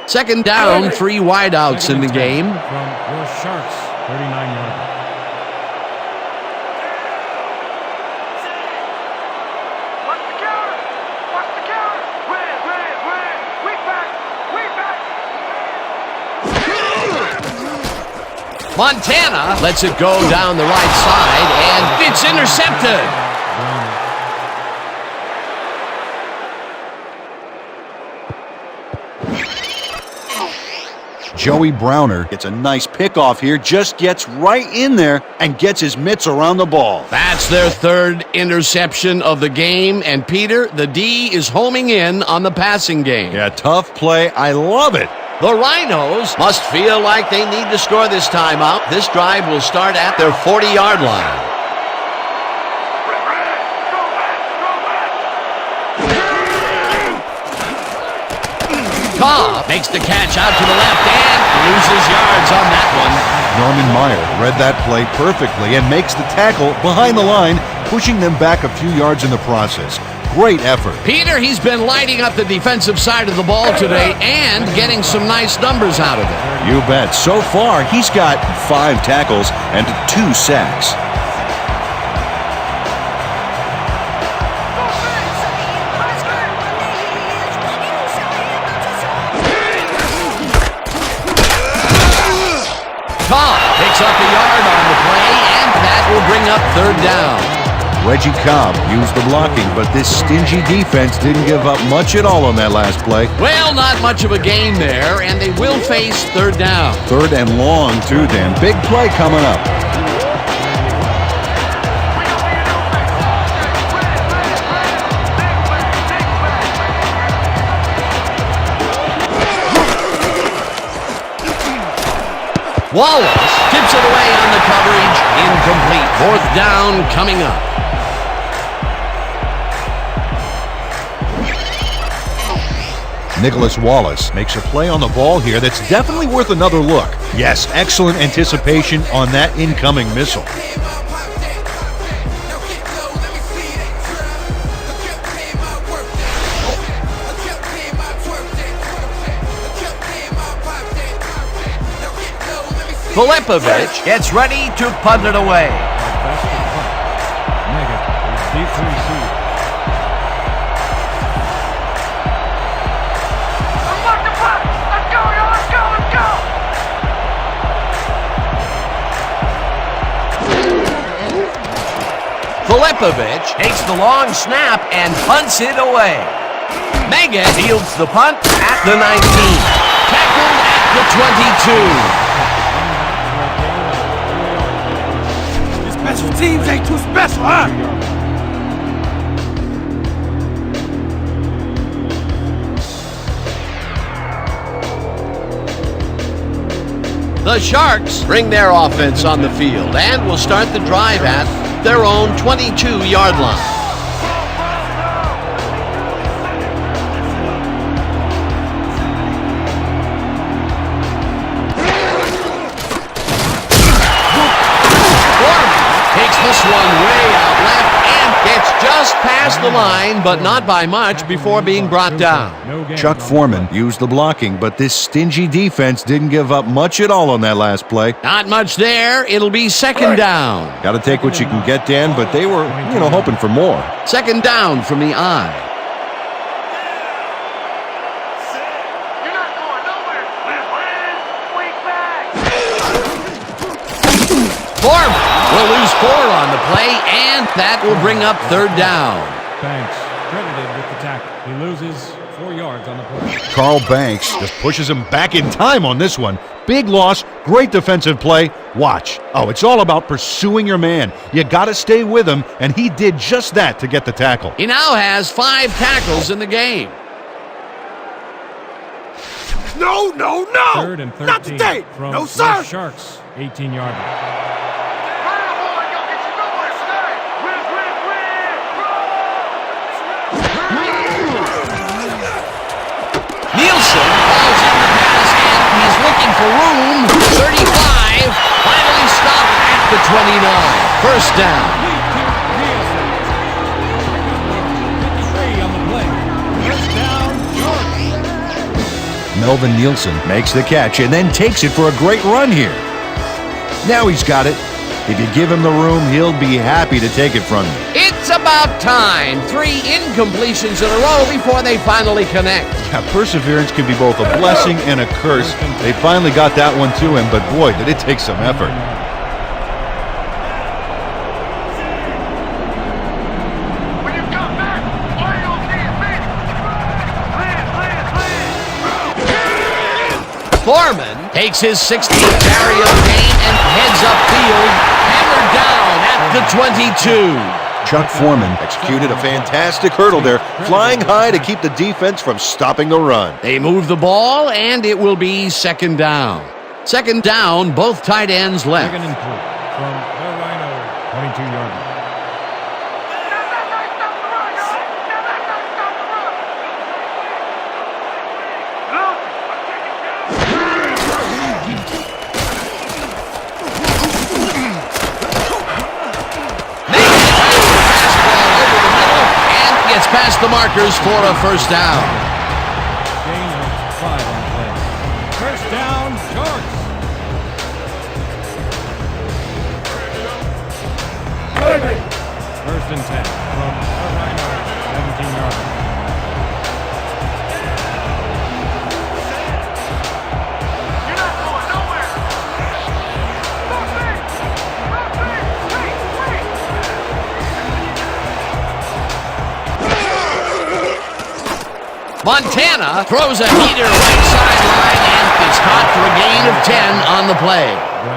Second down, 3 wideouts in the game. From your Sharks, 39 yards. What's the counter? What's the counter? Win, win, win. We back. Montana lets it go down the right side, and it's intercepted. Joey Browner gets a nice pickoff here, just gets right in there and gets his mitts around the ball. That's their third interception of the game, and Peter, the D is homing in on the passing game. Yeah, tough play. I love it. The Rhinos must feel like they need to score this timeout. This drive will start at their 40-yard line. Cobb makes the catch out to the left and loses yards on that one. Norman Meyer read that play perfectly and makes the tackle behind the line, pushing them back a few yards in the process. Great effort. Peter, he's been lighting up the defensive side of the ball today and getting some nice numbers out of it. You bet. So far, he's got 5 tackles and 2 sacks. Cobb picks up a yard on the play, and that will bring up third down. Reggie Cobb used the blocking, but this stingy defense didn't give up much at all on that last play. Well, not much of a gain there, and they will face third down. 3rd and long, too, Dan. Big play coming up. Wallace tips it away on the coverage. Incomplete. 4th down coming up. Nicholas Wallace makes a play on the ball here that's definitely worth another look. Yes, excellent anticipation on that incoming missile. Filipovic gets ready to punt it away. Deep to receive. Unlock the puck. Let's go, yo. Let's go, let's go. Filipovic takes the long snap and punts it away. Megan fields the punt at the 19. Tackled at the 22. Your special teams ain't too special, huh? The Sharks bring their offense on the field and will start the drive at their own 22-yard line. just past the line, but not by much before being brought down. Chuck Foreman used the blocking, but this stingy defense didn't give up much at all on that last play. Not much there. It'll be second down. Got to take what you can get, Dan, but they were, hoping for more. Second down from the I. You're not going nowhere. Wait back. Foreman will lose 4 on the play, and that will bring up third down. Banks credited with the tackle. He loses 4 yards on the play. Carl Banks just pushes him back in time on this one. Big loss, great defensive play. Watch. Oh, it's all about pursuing your man. You got to stay with him, and he did just that to get the tackle. He now has 5 tackles in the game. No, no, no! Third and 13 Not today! From No, the sir! Sharks, 18-yard. Nielsen falls in the pass, and he's looking for room. 35, finally stopped at the 29. First down. Melvin Nielsen makes the catch and then takes it for a great run here. Now he's got it. If you give him the room, he'll be happy to take it from you. It's about time. 3 incompletions in a row before they finally connect. Now, perseverance can be both a blessing and a curse. They finally got that one to him, but boy, did it take some effort. When you come back, all you'll see is me. Foreman takes his 16th carry of the game and heads upfield, hammered down at the 22. Chuck Foreman executed a fantastic hurdle there, flying high to keep the defense from stopping the run. They move the ball, and it will be second down. Second down, both tight ends left. Second and 3 from the Rhinos, 22-yard line. Past the markers for a first down. Gain of 5 on the play. First down, Sharks. First and 10 from the Rhinos, 17-yard line. You're not going nowhere. Montana throws a heater right sideline and is caught for a gain of 10 on the play.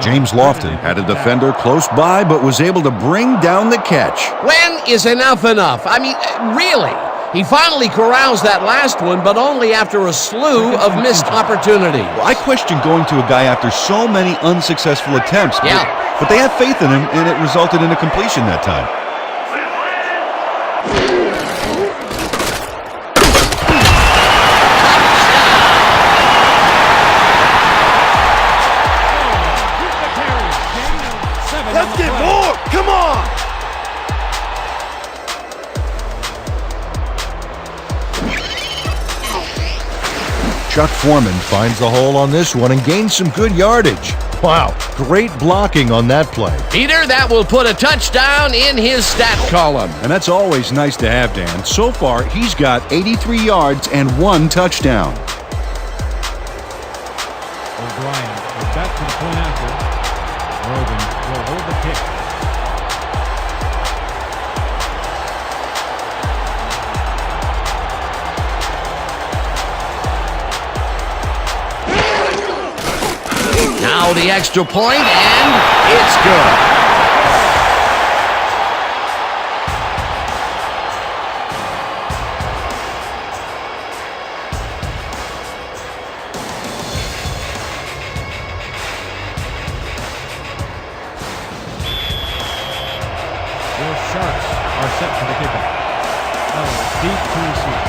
James Lofton had a defender close by but was able to bring down the catch. When is enough enough? I mean, really? He finally corrals that last one, but only after a slew of missed opportunities. Well, I question going to a guy after so many unsuccessful attempts. But they have faith in him, and it resulted in a completion that time. Let's get more! Come on! Chuck Foreman finds the hole on this one and gains some good yardage. Wow, great blocking on that play. Peter, that will put a touchdown in his stat column. And that's always nice to have, Dan. So far, he's got 83 yards and 1 touchdown. O'Brien is back to the point after. Rogan will hold the kick. Now the extra point, and it's good. The Sharks are set for the kickoff. Deep to receive.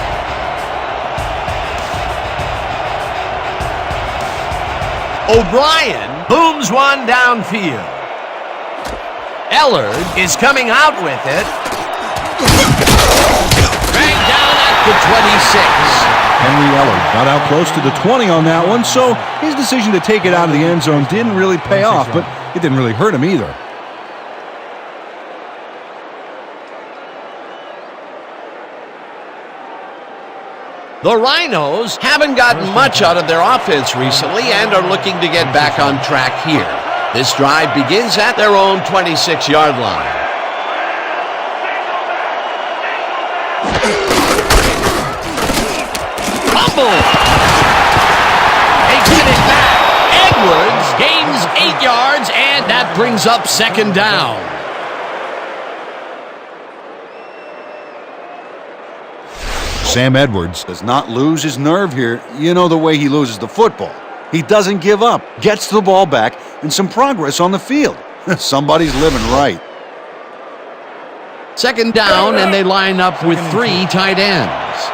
O'Brien booms one downfield. Ellard is coming out with it. Dragged down at the 26. Henry Eller got out close to the 20 on that one, so his decision to take it out of the end zone didn't really pay off, but it didn't really hurt him either. The Rhinos haven't gotten much out of their offense recently and are looking to get back on track here. This drive begins at their own 26-yard line. Fumble! They get it back. Edwards gains 8 yards, and that brings up second down. Sam Edwards does not lose his nerve here. You know the way he loses the football. He doesn't give up, gets the ball back, and some progress on the field. Somebody's living right. Second down, and they line up with 3 tight ends.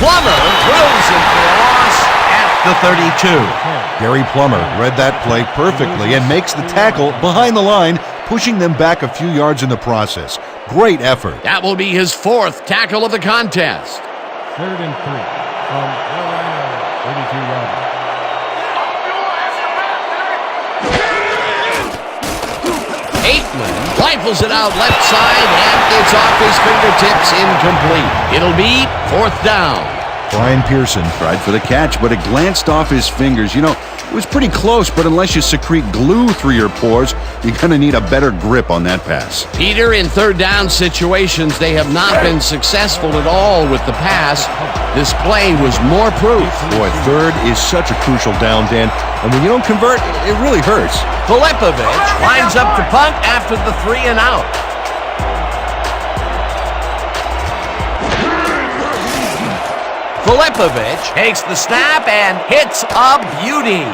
Plummer throws it for a loss at the 32. Gary Plummer read that play perfectly and makes the tackle behind the line, pushing them back a few yards in the process. Great effort. That will be his 4th tackle of the contest. 3rd and 3 from the Rhinos, 32-yard line. Aikman rifles it out left side, and it's off his fingertips, incomplete. It'll be 4th down. Brian Pearson Tried for the catch, but it glanced off his fingers. You know, it was pretty close, but unless you secrete glue through your pores, you're going to need a better grip on that pass. Peter, in 3rd down situations, they have not been successful at all with the pass. This play was more proof. Boy, 3rd is such a crucial down, Dan, and when you don't convert, it really hurts. Filipovich lines up to punt after the 3 and out. Filipovich takes the snap and hits a beauty.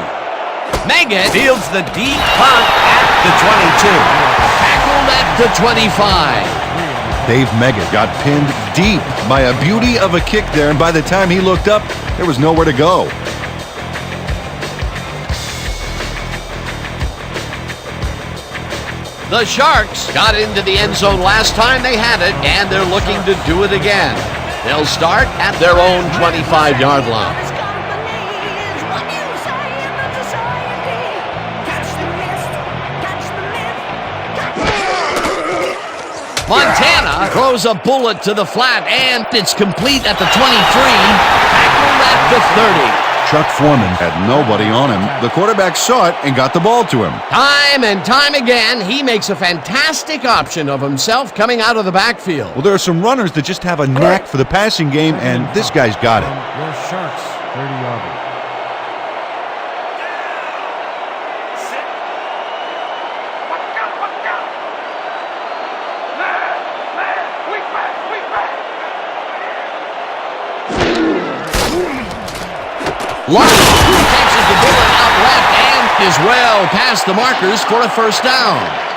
Megan fields the deep punt at the 22. Tackled at the 25. Dave Meggett got pinned deep by a beauty of a kick there, and by the time he looked up, there was nowhere to go. The Sharks got into the end zone last time they had it, and they're looking to do it again. They'll start at their own 25-yard line. Montana throws a bullet to the flat, and it's complete at the 23, tackled at the 30. Chuck Foreman had nobody on him. The quarterback saw it and got the ball to him. Time and time again, he makes a fantastic option of himself coming out of the backfield. Well, there are some runners that just have a knack for the passing game, and this guy's got it. Your Sharks, 30-yard line. Lyon catches the bullet out left and is well past the markers for a 1st down.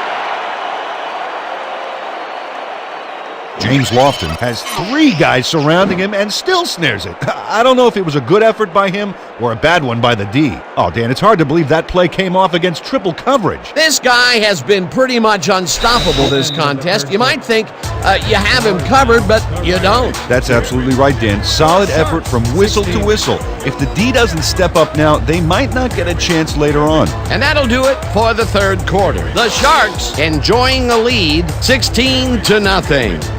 James Lofton has 3 guys surrounding him and still snares it. I don't know if it was a good effort by him or a bad one by the D. Oh, Dan, it's hard to believe that play came off against triple coverage. This guy has been pretty much unstoppable this contest. You might think you have him covered, but you don't. That's absolutely right, Dan. Solid effort from whistle to whistle. If the D doesn't step up now, they might not get a chance later on. And that'll do it for the 3rd quarter. The Sharks enjoying a lead, 16-0.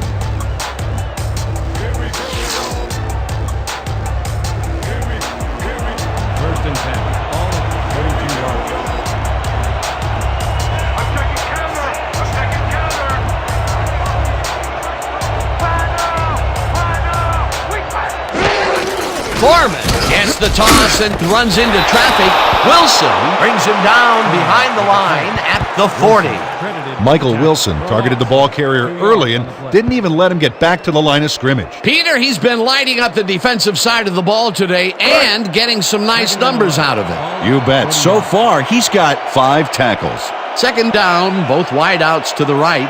Foreman gets the toss and runs into traffic. Wilson brings him down behind the line at the 40. Michael Wilson targeted the ball carrier early and didn't even let him get back to the line of scrimmage. Peter, he's been lighting up the defensive side of the ball today and getting some nice numbers out of it. You bet. So far, he's got 5 tackles. 2nd down, both wideouts to the right.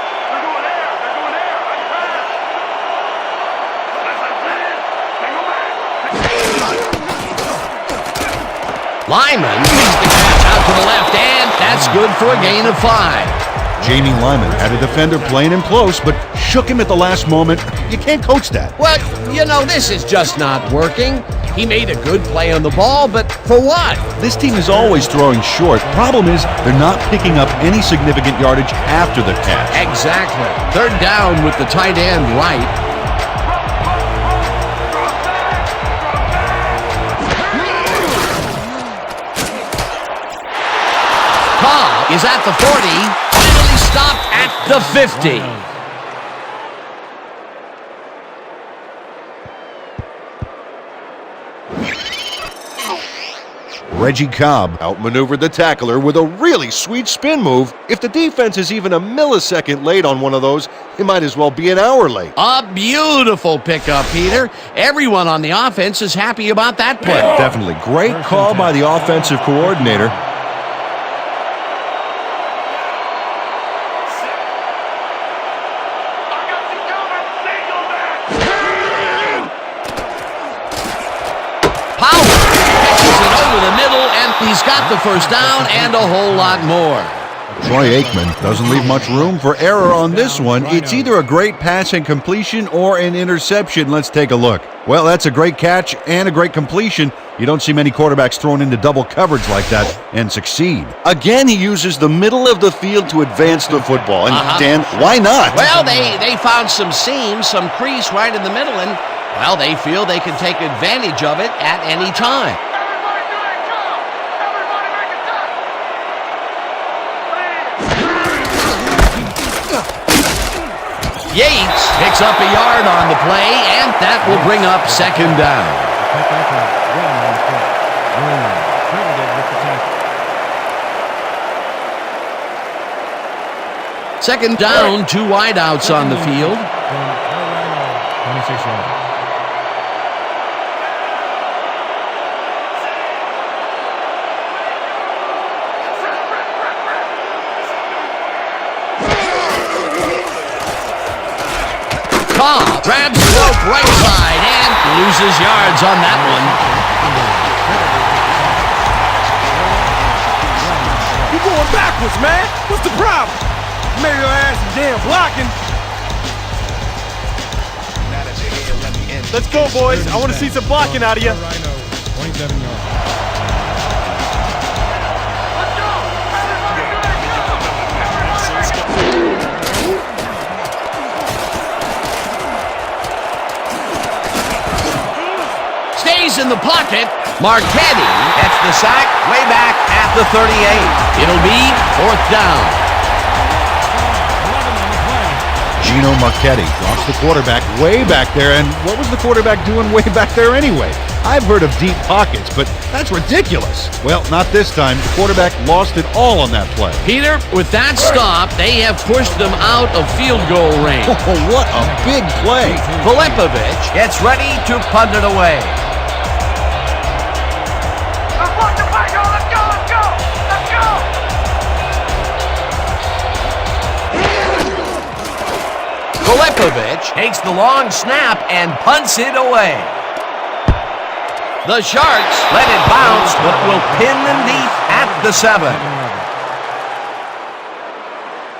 Lyman makes the catch out to the left, and that's good for a gain of 5. Jamie Lyman had a defender playing him close, but shook him at the last moment. You can't coach that. Well, this is just not working. He made a good play on the ball, but for what? This team is always throwing short. Problem is, they're not picking up any significant yardage after the catch. Exactly. Third down with the tight end right. Cobb is at the 40, finally stopped at the 50. Reggie Cobb outmaneuvered the tackler with a really sweet spin move. If the defense is even a millisecond late on one of those, it might as well be an hour late. A beautiful pickup, Peter. Everyone on the offense is happy about that play. Definitely. Great call by the offensive coordinator. He's got the first down and a whole lot more. Troy Aikman doesn't leave much room for error on this one. It's either a great pass and completion or an interception. Let's take a look. Well, that's a great catch and a great completion. You don't see many quarterbacks thrown into double coverage like that and succeed. Again, he uses the middle of the field to advance the football. And Dan, why not? Well, they found some seams, some crease right in the middle, and, well, they feel they can take advantage of it at any time. Yates picks up a yard on the play, and that will bring up second down. Second down, 2 wideouts on the field. 26 yards. Cobb grabs the rope right side and loses yards on that one. You're going backwards, man. What's the problem? Maybe your ass is damn blocking. Let's go, boys. I want to see some blocking out of you. Rhinos, 27 yards. In the pocket, Marchetti gets the sack way back at the 38. It'll be fourth down. Gino Marchetti drops the quarterback way back there, and what was the quarterback doing way back there anyway? I've heard of deep pockets, but that's ridiculous. Well, not this time. The quarterback lost it all on that play. Peter, with that stop, they have pushed them out of field goal range. Oh, what a big play. Filipovich gets ready to punt it away. Filipovich takes the long snap and punts it away. The Sharks let it bounce, but will pin them deep at the 7.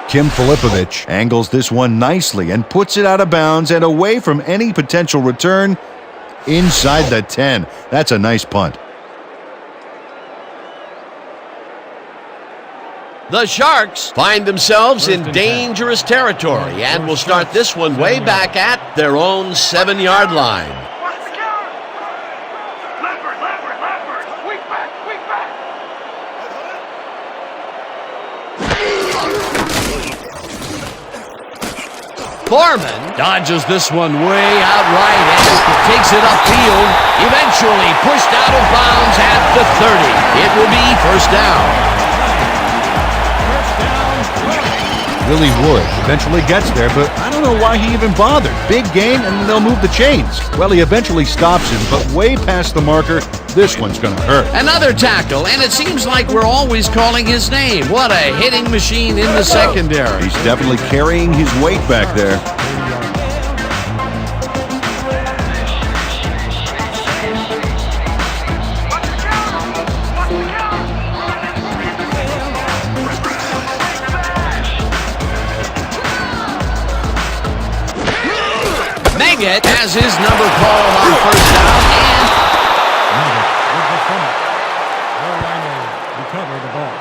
Kim Filipovich angles this one nicely and puts it out of bounds and away from any potential return inside the 10. That's a nice punt. The Sharks find themselves in dangerous territory and will start this one way back at their own 7-yard line. What's the count? Leopard. Weak back. Foreman dodges this one way out right and takes it upfield, eventually pushed out of bounds at the 30. It will be first down. Willie Wood eventually gets there, but I don't know why he even bothered. Big gain, and they'll move the chains. Well, he eventually stops him, but way past the marker, this one's going to hurt. Another tackle, and it seems like we're always calling his name. What a hitting machine in the secondary. He's definitely carrying his weight back there. Meggett has his number called on first down, and Meggett with the fumble. The Rhinos recover the ball.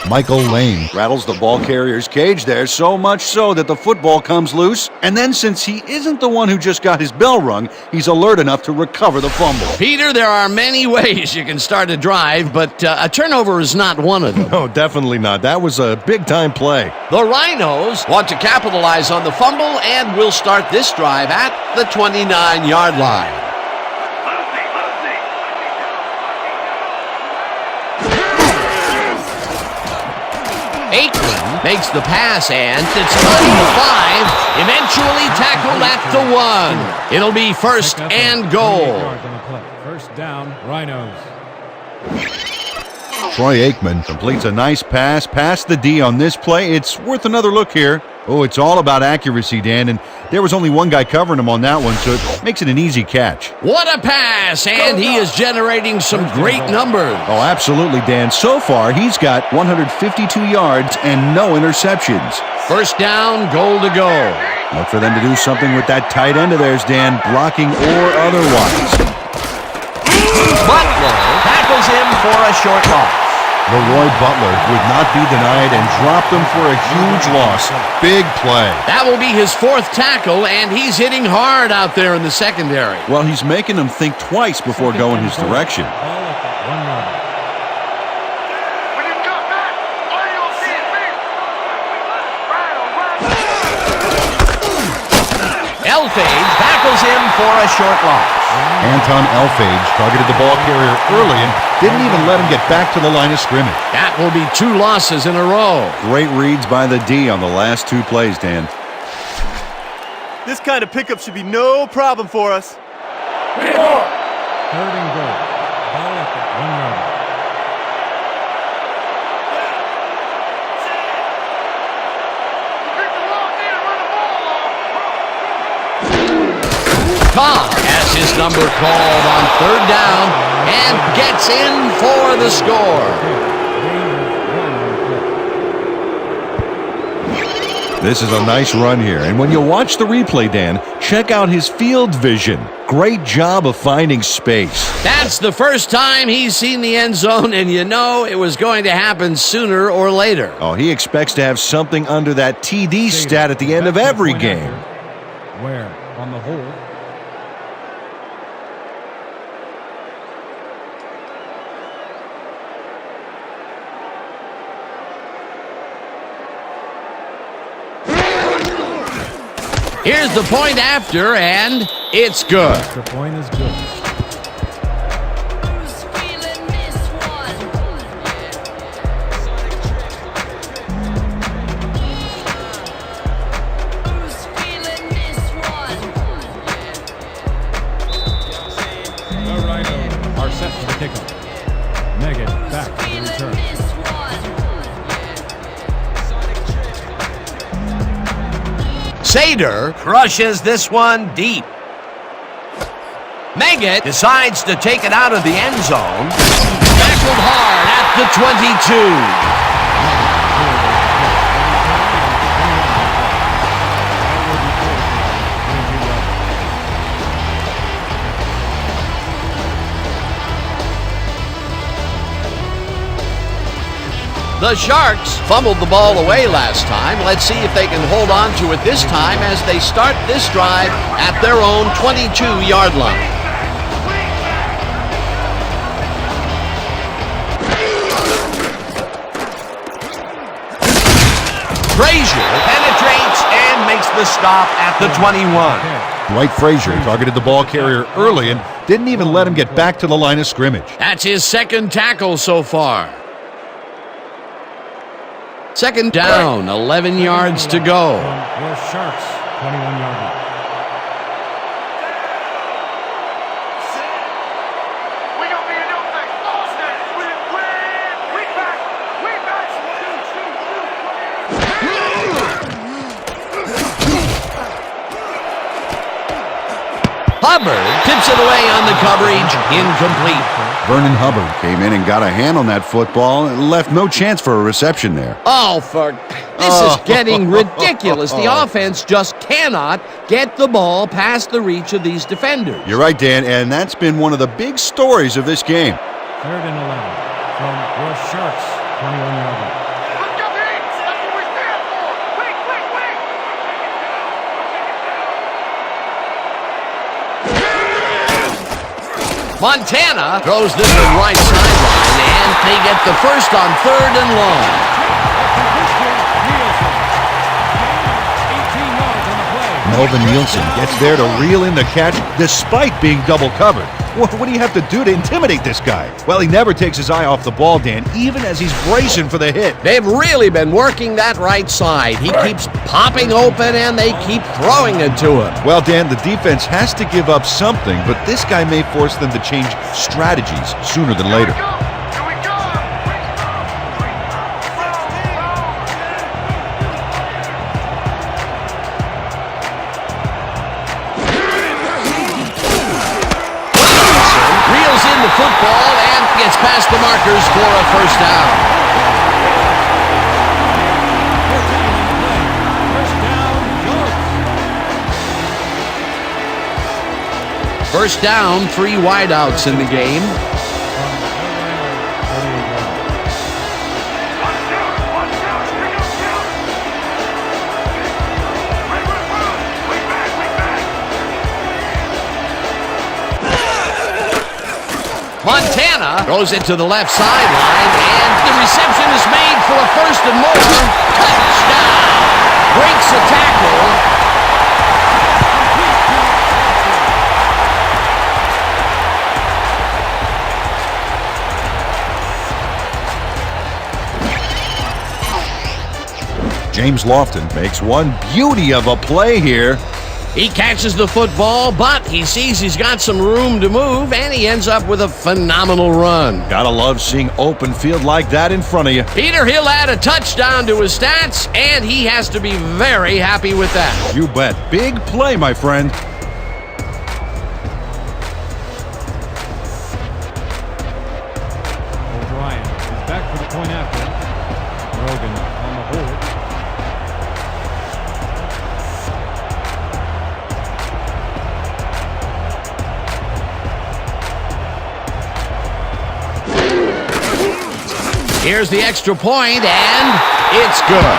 Michael Lane Rattles the ball carrier's cage there, so much so that the football comes loose. And then since he isn't the one who just got his bell rung, he's alert enough to recover the fumble. Peter, there are many ways you can start a drive, but a turnover is not one of them. No, definitely not. That was a big-time play. The Rhinos want to capitalize on the fumble and will start this drive at the 29-yard line. Aikman makes the pass, and it's on the 5, eventually tackled at the 1. It'll be first and goal. First down, Rhinos. Troy Aikman completes a nice pass past the D on this play. It's worth another look here. Oh, it's all about accuracy, Dan, and there was only one guy covering him on that one, so it makes it an easy catch. What a pass, and he is generating some great numbers. Oh, absolutely, Dan. So far, he's got 152 yards and no interceptions. First down, goal to go. Look for them to do something with that tight end of theirs, Dan, blocking or otherwise. Butler tackles him for a short loss. Leroy Butler would not be denied and dropped him for a huge loss. Big play. That will be his 4th tackle, and he's hitting hard out there in the secondary. Well, he's making them think twice before going his direction. Ball at the 1 yard. When you come back, all you'll see is me. Elfage tackles him for a short loss. Anton Elfage targeted the ball carrier early and didn't even let him get back to the line of scrimmage. That will be 2 losses in a row. Great reads by the D on the last 2 plays, Dan. This kind of pickup should be no problem for us. Third and goal. Ball at the 1 yard. Cobb has his number called on third down and gets in for the score. This is a nice run here, and when you watch the replay, Dan, check out his field vision. Great job of finding space. That's the first time he's seen the end zone, and you know it was going to happen sooner or later. Oh, he expects to have something under that TD stat at the end of every game. Where on the hold? Here's the point after, and it's good. The point is good. Who's feeling this one? Who's feeling this one? The Rhinos are set for the kickoff. Meggett back to the Feeling return. this one? Sader crushes this one deep. Meggett decides to take it out of the end zone. Tackled hard at the 22. The Sharks fumbled the ball away last time. Let's see if they can hold on to it this time as they start this drive at their own 22-yard line. Frazier penetrates and makes the stop at the 21. Dwight Frazier targeted the ball carrier early and didn't even let him get back to the line of scrimmage. That's his 2nd tackle so far. 2nd down, 11 yards to go. Your Sharks, 21-yard line. We gonna be a new thing. Austin, we back. Hubbard tips it away on the coverage. Incomplete. Vernon Hubbard came in and got a hand on that football and left no chance for a reception there. Oh, this is getting ridiculous. The offense just cannot get the ball past the reach of these defenders. You're right, Dan, and that's been one of the big stories of this game. 3rd and 11 from your Sharks 21-yard line. Let's go, Pete! That's what we stand for! Wait, wait, wait! Montana throws this to the right sideline, and they get the first on 3rd and long. 18 yards on the play. Melvin Nielsen gets there to reel in the catch despite being double covered. What do you have to do to intimidate this guy? Well, he never takes his eye off the ball, Dan, even as he's bracing for the hit. They've really been working that right side. He keeps popping open, and they keep throwing it to him. Well, Dan, the defense has to give up something, but this guy may force them to change strategies sooner than later. Here we go! Reels in the football and gets past the markers for a first down. First down, 3 wideouts in the game. Montana throws it to the left sideline, and the reception is made for a first and more. Touchdown! Breaks a tackle. James Lofton makes one beauty of a play here. He catches the football, but he sees he's got some room to move, and he ends up with a phenomenal run. Gotta love seeing open field like that in front of you. Peter, he'll add a touchdown to his stats, and he has to be very happy with that. You bet. Big play, my friend. O'Brien is back for the point after. Rogan on the hold. Here's the extra point, and it's good.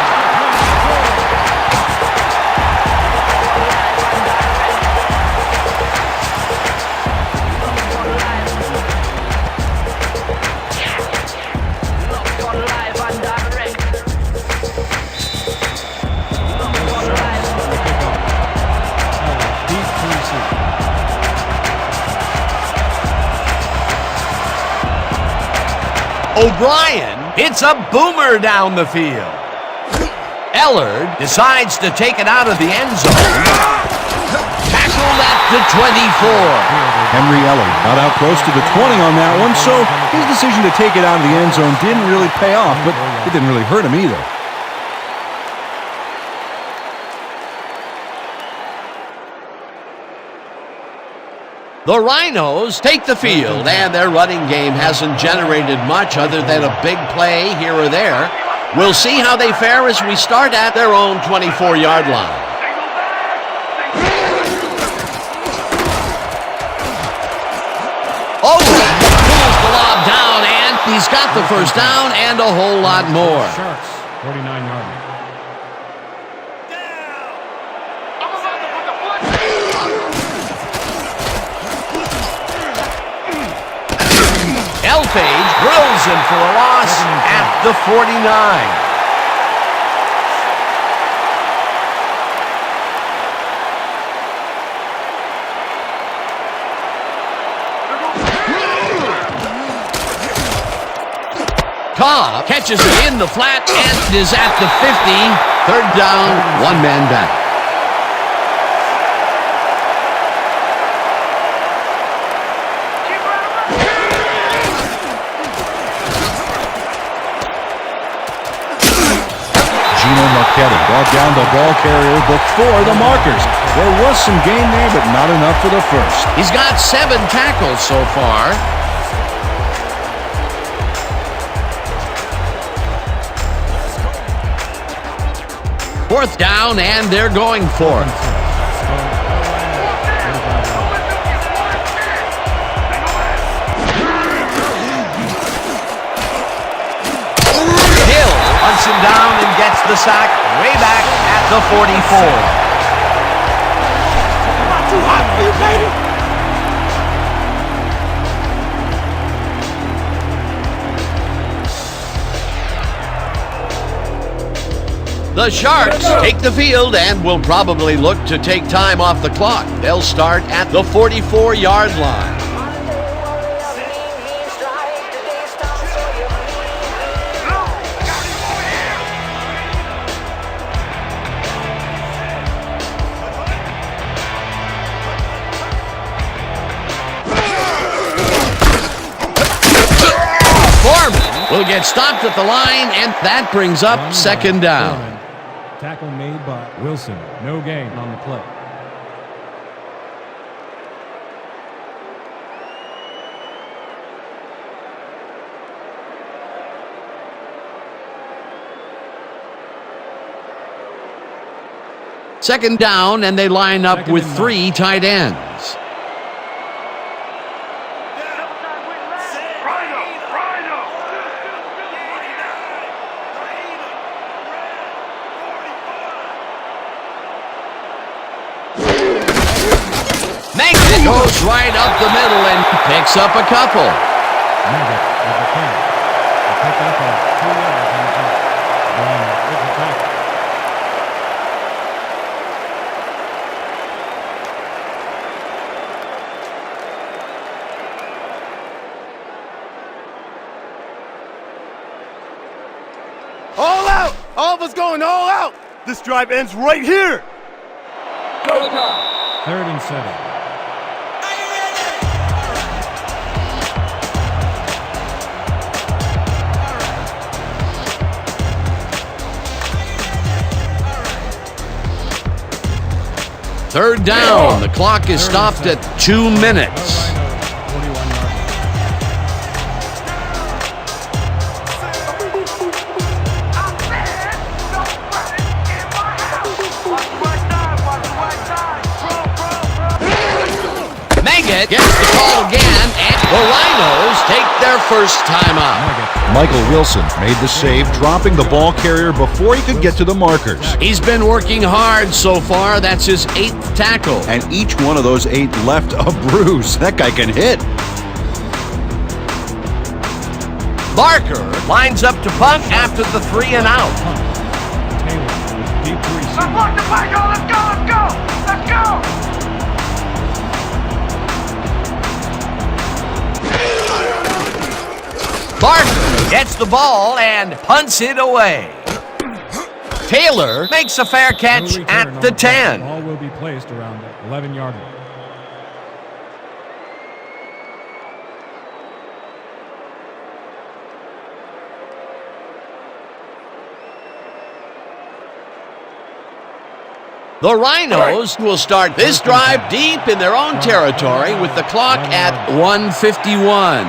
O'Brien hits a boomer down the field. Ellard decides to take it out of the end zone. Tackled at the 24. Henry Ellard got out close to the 20 on that one, so his decision to take it out of the end zone didn't really pay off, but it didn't really hurt him either. The Rhinos take the field, and their running game hasn't generated much other than a big play here or there. We'll see how they fare as we start at their own 24-yard line. Oh, he pulls the lob down, and he's got the first down and a whole lot more. Sharks, 49-yard line. Elfage drills him for a loss at the 49. Cobb catches it in the flat and is at the 50. 3rd down, 1 man back. Marquetti brought down the ball carrier before the markers. There was some gain there, but not enough for the first. He's got 7 tackles so far. Fourth down, and they're going for it. Hill hunts him down and gets the sack way back at the 44. Too hot for you, baby. The Sharks take the field and will probably look to take time off the clock. They'll start at the 44-yard line. Will get stopped at the line, and that brings up second down. Tackle made by Wilson. No gain on the play. Second down, and they line up with 3 tight ends. Goes right up the middle and picks up a couple. All out! All of us going all out! This drive ends right here! Third and 7. Third down. The clock is stopped at 2 minutes. Maggot gets the call again, and the Rhinos take their first timeout. Michael Wilson made the save, dropping the ball carrier before he could get to the markers. He's been working hard so far. That's his 8th tackle. And each one of those 8 left a bruise. That guy can hit. Barker lines up to punt after the 3 and out. Let's block the play, go, let's go, let's go! Let's go! Barker gets the ball and punts it away. Taylor makes a fair catch at the 10. Ball will be placed around the 11-yard line. The Rhinos will start this drive deep in their own territory with the clock at 1:51.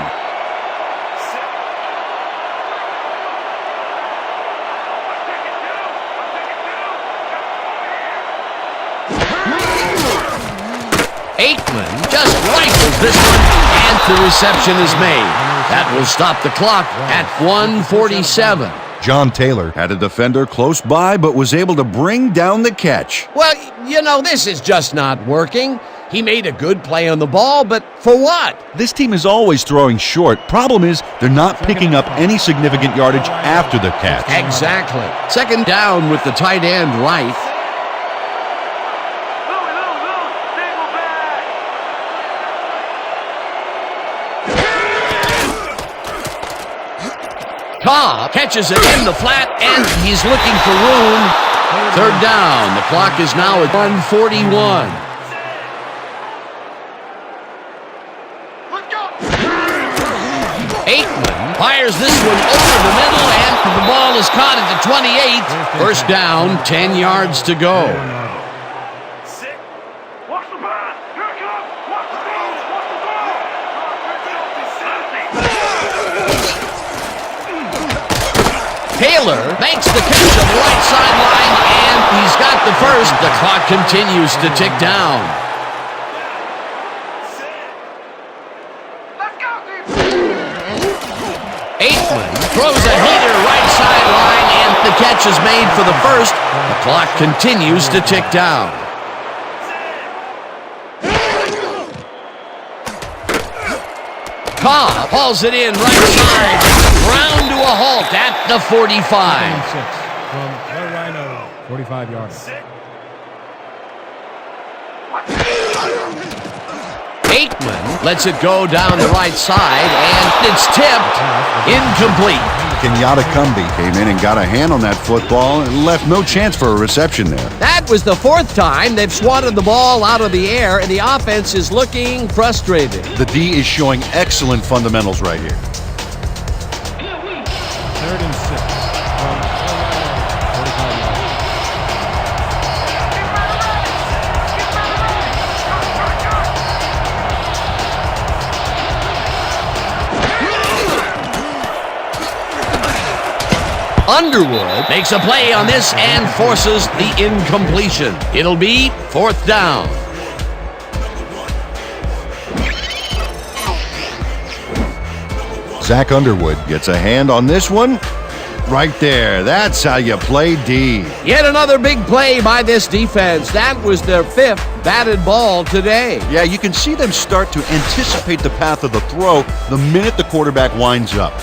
Aikman just rifles this one, and the reception is made. That will stop the clock at 1:47. John Taylor Had a defender close by, but was able to bring down the catch. Well, you know, this is just not working. He made a good play on the ball, but for what? This team is always throwing short. Problem is, they're not picking up any significant yardage after the catch. Exactly. Second down with the tight end right. Cobb catches it in the flat, and he's looking for room. Third down. The clock is now at 1:41. Aikman fires this one over the middle, and the ball is caught at the 28. First down, 10 yards to go. Taylor makes the catch on the right sideline, and he's got the first. The clock continues to tick down. Let's go, defense! Aikman throws a heater right sideline, and the catch is made for the first. The clock continues to tick down. Cobb hauls it in right side. Ground to a halt at the 45. From the Rhino, 45 yards. Aikman lets it go down the right side, and it's tipped. Incomplete. Kenyatta Cumbie came in and got a hand on that football and left no chance for a reception there. That was the fourth time they've swatted the ball out of the air, and the offense is looking frustrated. The D is showing excellent fundamentals right here. 3rd and 6 from the Rhino, 45 yards. Underwood makes a play on this and forces the incompletion. It'll be 4th down. Zach Underwood gets a hand on this one. Right there. That's how you play D. Yet another big play by this defense. That was their 5th batted ball today. Yeah, you can see them start to anticipate the path of the throw the minute the quarterback winds up.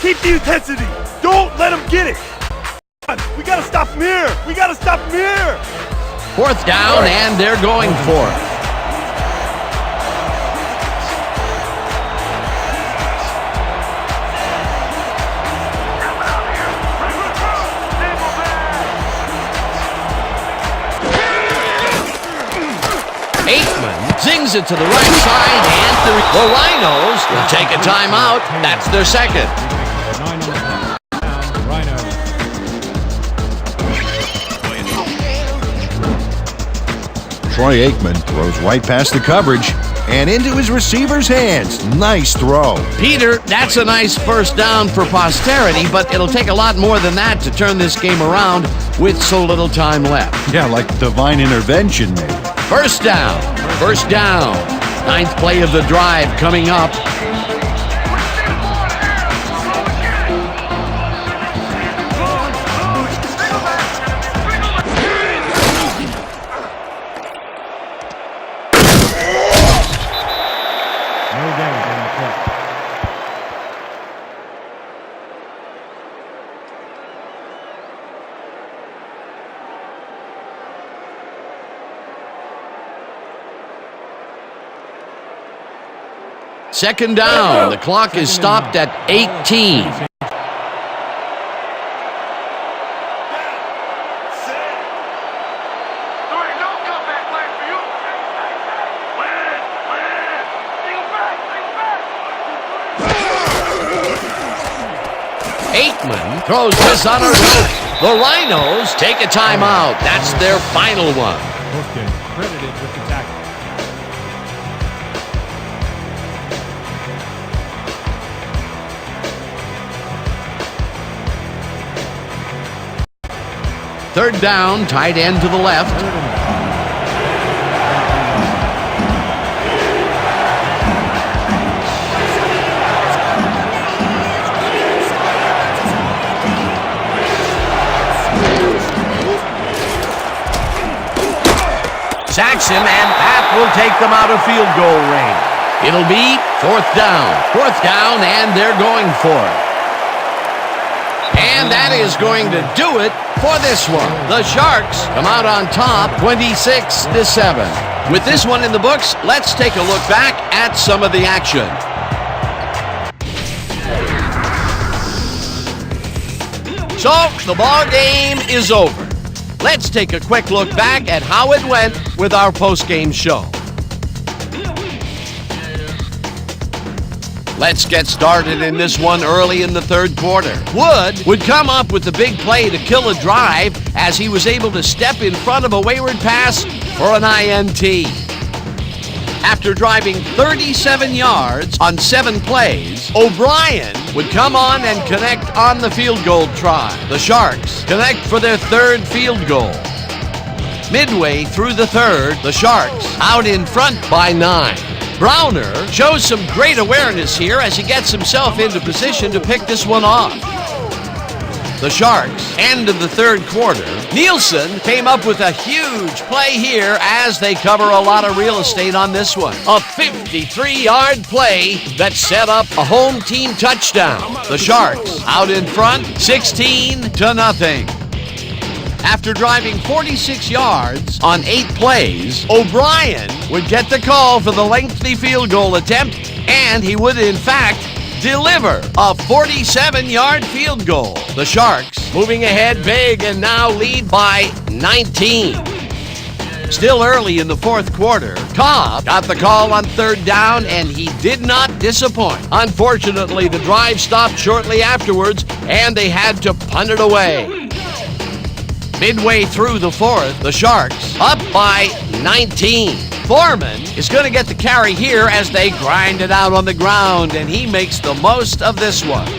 Keep the intensity. Don't let him get it. We got to stop him here. We got to stop him here. 4th down, and they're going for it. Aikman zings it to the right side, and the Rhinos will take a timeout. That's their second. 9 on the clock. Down, Rhino. Troy Aikman throws right past the coverage and into his receiver's hands. Nice throw. Peter, that's a nice first down for posterity, but it'll take a lot more than that to turn this game around with so little time left. Yeah, like divine intervention, maybe. First down. First down. 9th play of the drive coming up. No gain on the play. Second down. The clock is stopped at 18. Aikman throws this on a rope. The Rhinos take a timeout. That's their final one. Hoofkin credited with the tackle. Third down, tight end to the left. Sacks him, and that will take them out of field goal range. It'll be 4th down. 4th down, and they're going for it. And that is going to do it for this one. The Sharks come out on top 26-7. With this one in the books, let's take a look back at some of the action. So, the ball game is over. Let's take a quick look back at how it went with our post-game show. Let's get started in this one early in the third quarter. Wood would come up with the big play to kill a drive as he was able to step in front of a wayward pass for an INT. After driving 37 yards on 7 plays, O'Brien would come on and connect on the field goal try. The Sharks connect for their 3rd field goal. Midway through the 3rd, the Sharks out in front by 9. Browner shows some great awareness here as he gets himself into position to pick this one off. The Sharks end of the 3rd quarter. Nielsen came up with a huge play here as they cover a lot of real estate on this one. A 53-yard play that set up a home team touchdown. The Sharks out in front 16-0. After driving 46 yards on 8 plays, O'Brien would get the call for the lengthy field goal attempt, and he would in fact deliver a 47-yard field goal. The Sharks moving ahead big and now lead by 19. Still early in the 4th quarter, Cobb got the call on 3rd down, and he did not disappoint. Unfortunately, the drive stopped shortly afterwards, and they had to punt it away. Midway through the 4th, the Sharks up by 19. Foreman is going to get the carry here as they grind it out on the ground, and he makes the most of this one.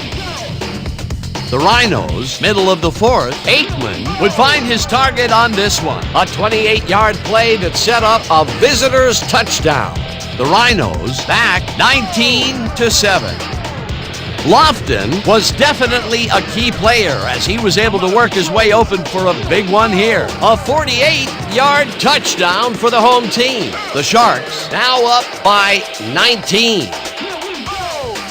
The Rhinos, middle of the 4th, Aikman would find his target on this one. A 28-yard play that set up a visitor's touchdown. The Rhinos back 19-7. Lofton was definitely a key player as he was able to work his way open for a big one here. A 48-yard touchdown for the home team. The Sharks now up by 19.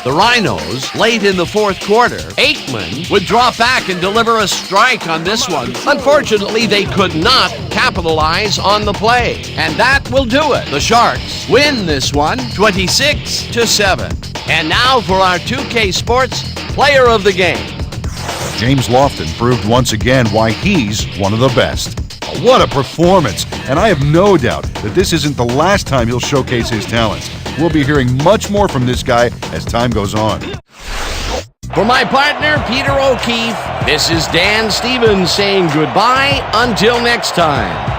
The Rhinos, late in the 4th quarter, Aikman would drop back and deliver a strike on this one. Unfortunately, they could not capitalize on the play, and that will do it. The Sharks win this one 26-7. And now for our 2K Sports Player of the Game. James Lofton proved once again why he's one of the best. What a performance! And I have no doubt that this isn't the last time he'll showcase his talents. We'll be hearing much more from this guy as time goes on. For my partner, Peter O'Keefe, this is Dan Stevens saying goodbye until next time.